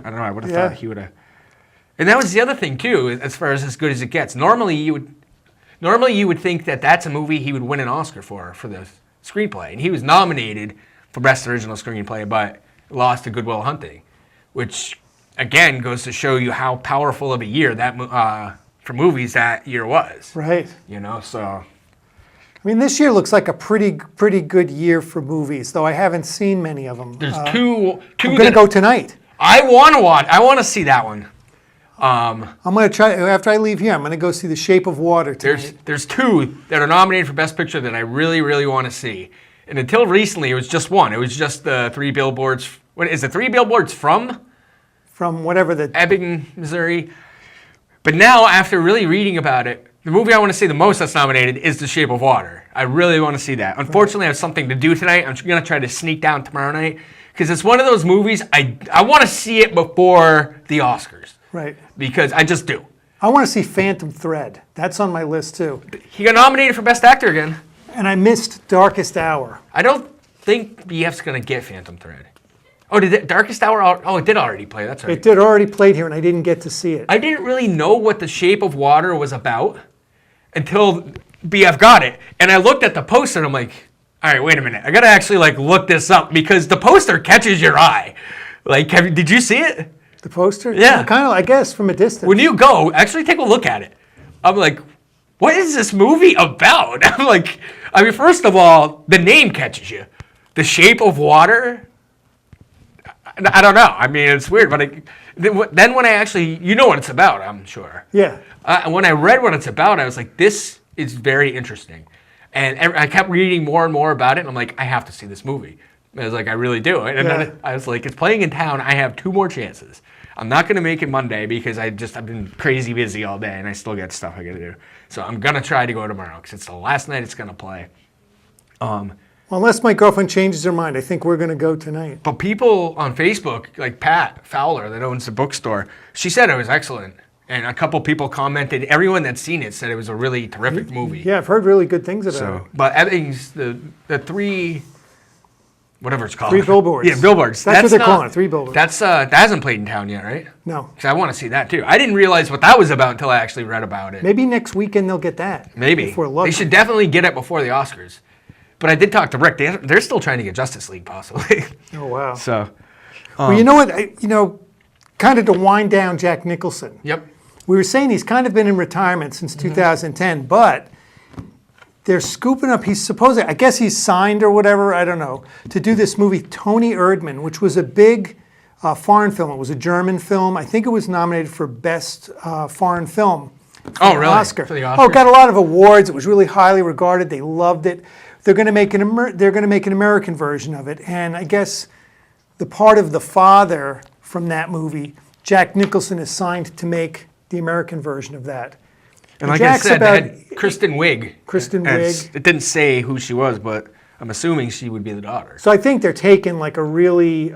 Speaker 1: I don't know. I would have thought he would have. And that was the other thing too, as far as good as it gets. Normally you would think that that's a movie he would win an Oscar for the screenplay, and he was nominated for Best Original Screenplay, but lost to Good Will Hunting, which again goes to show you how powerful of a year that for movies that year was.
Speaker 2: Right.
Speaker 1: You know, so.
Speaker 2: I mean, this year looks like a pretty good year for movies, though I haven't seen many of them.
Speaker 1: There's two.
Speaker 2: I'm going to go tonight.
Speaker 1: I want to watch. I want to see that one.
Speaker 2: I'm going to try, after I leave here, I'm going to go see The Shape of Water tonight.
Speaker 1: There's 2 that are nominated for Best Picture that I really, really want to see. And until recently, it was just one. It was just the 3 Billboards. What is the 3 Billboards from?
Speaker 2: From whatever the...
Speaker 1: Ebbing, Missouri. But now, after really reading about it, the movie I want to see the most that's nominated is The Shape of Water. I really want to see that. Unfortunately, I have something to do tonight. I'm going to try to sneak down tomorrow night because it's one of those movies I want to see it before the Oscars.
Speaker 2: Right.
Speaker 1: Because I just do.
Speaker 2: I want to see Phantom Thread. That's on my list, too.
Speaker 1: He got nominated for Best Actor again.
Speaker 2: And I missed Darkest Hour.
Speaker 1: I don't think BF's going to get Phantom Thread. Oh, did it, Darkest Hour? Oh, it did already play. That's right.
Speaker 2: It did already played here, and I didn't get to see it.
Speaker 1: I didn't really know what The Shape of Water was about until BF got it. And I looked at the poster, and I'm like, all right, wait a minute. I got to actually look this up because the poster catches your eye. Did you see it?
Speaker 2: The poster?
Speaker 1: Yeah.
Speaker 2: Kind of, I guess, from a distance.
Speaker 1: When you go, actually take a look at it. I'm like, what is this movie about? I'm like, I mean, first of all, the name catches you. The Shape of Water? I don't know. I mean, it's weird, but then when I actually, you know what it's about, I'm sure.
Speaker 2: Yeah.
Speaker 1: When I read what it's about, I was like, this is very interesting. And I kept reading more and more about it, and I'm like, I have to see this movie. I was like, I really do. And then I was like, it's playing in town. I have 2 more chances. I'm not going to make it Monday because I've been crazy busy all day, and I still got stuff I got to do. So I'm going to try to go tomorrow because it's the last night it's going to play.
Speaker 2: Well, unless my girlfriend changes her mind, I think we're going to go tonight.
Speaker 1: But people on Facebook, like Pat Fowler that owns the bookstore, she said it was excellent. And a couple people commented, everyone that's seen it said it was a really terrific movie.
Speaker 2: Yeah, I've heard really good things about it.
Speaker 1: But Ebbings, the 3, whatever it's called.
Speaker 2: 3 Billboards.
Speaker 1: Yeah, Billboards.
Speaker 2: That's what they're calling it, 3 Billboards.
Speaker 1: That hasn't played in town yet, right?
Speaker 2: No.
Speaker 1: Because I want to see that too. I didn't realize what that was about until I actually read about it.
Speaker 2: Maybe next weekend they'll get that.
Speaker 1: Maybe.
Speaker 2: Before
Speaker 1: They should definitely get it before the Oscars. But I did talk to Rick. They're still trying to get Justice League, possibly.
Speaker 2: Oh, wow.
Speaker 1: So.
Speaker 2: Well, you know what? Kind of to wind down Jack Nicholson.
Speaker 1: Yep.
Speaker 2: We were saying he's kind of been in retirement since 2010, but they're scooping up. He's supposedly, I guess he's signed or whatever, I don't know, to do this movie, Tony Erdmann, which was a big foreign film. It was a German film. I think it was nominated for Best Foreign Film.
Speaker 1: Oh, really?
Speaker 2: Oscar.
Speaker 1: For the Oscars?
Speaker 2: Oh, it got a lot of awards. It was really highly regarded. They loved it. They're going to make an American version of it, and I guess the part of the father from that movie, Jack Nicholson is signed to make the American version of that.
Speaker 1: And like
Speaker 2: Jack's
Speaker 1: I said,
Speaker 2: about-
Speaker 1: they had Kristen Wiig.
Speaker 2: Kristen
Speaker 1: And
Speaker 2: Wiig.
Speaker 1: It didn't say who she was, but I'm assuming she would be the daughter.
Speaker 2: So I think they're taking like a really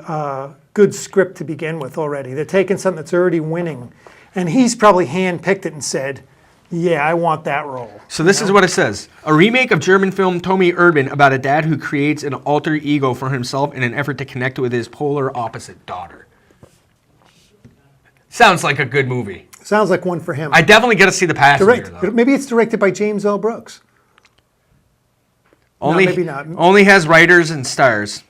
Speaker 2: good script to begin with already. They're taking something that's already winning. And he's probably handpicked it and said, yeah, I want that role.
Speaker 1: So this is what it says. A remake of German film Tommy Urban about a dad who creates an alter ego for himself in an effort to connect with his polar opposite daughter. Sounds like a good movie.
Speaker 2: Sounds like one for him.
Speaker 1: I definitely got to see The Passenger, though.
Speaker 2: Maybe it's directed by James L. Brooks.
Speaker 1: Only,
Speaker 2: maybe not.
Speaker 1: Only has writers and stars.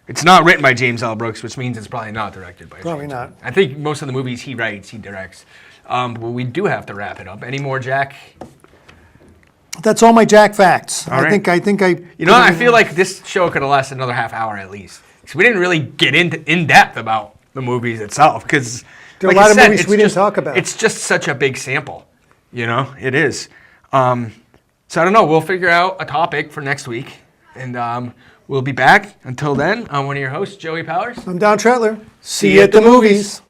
Speaker 1: It's not written by James L. Brooks, which means it's probably not directed by
Speaker 2: Probably
Speaker 1: James.
Speaker 2: not.
Speaker 1: I think most of the movies he writes, he directs. But we do have to wrap it up. Any more, Jack?
Speaker 2: That's all my Jack facts.
Speaker 1: All right.
Speaker 2: I think I.
Speaker 1: You know, I feel like this show could have lasted another half hour at least. Because we didn't really get in depth about the movies itself. Because
Speaker 2: There are a lot of movies we didn't talk about.
Speaker 1: It's just such a big sample. You know, it is. So I don't know. We'll figure out a topic for next week. And we'll be back. Until then, I'm one of your hosts, Joey Powers.
Speaker 2: I'm Don Tretler. See you at the movies.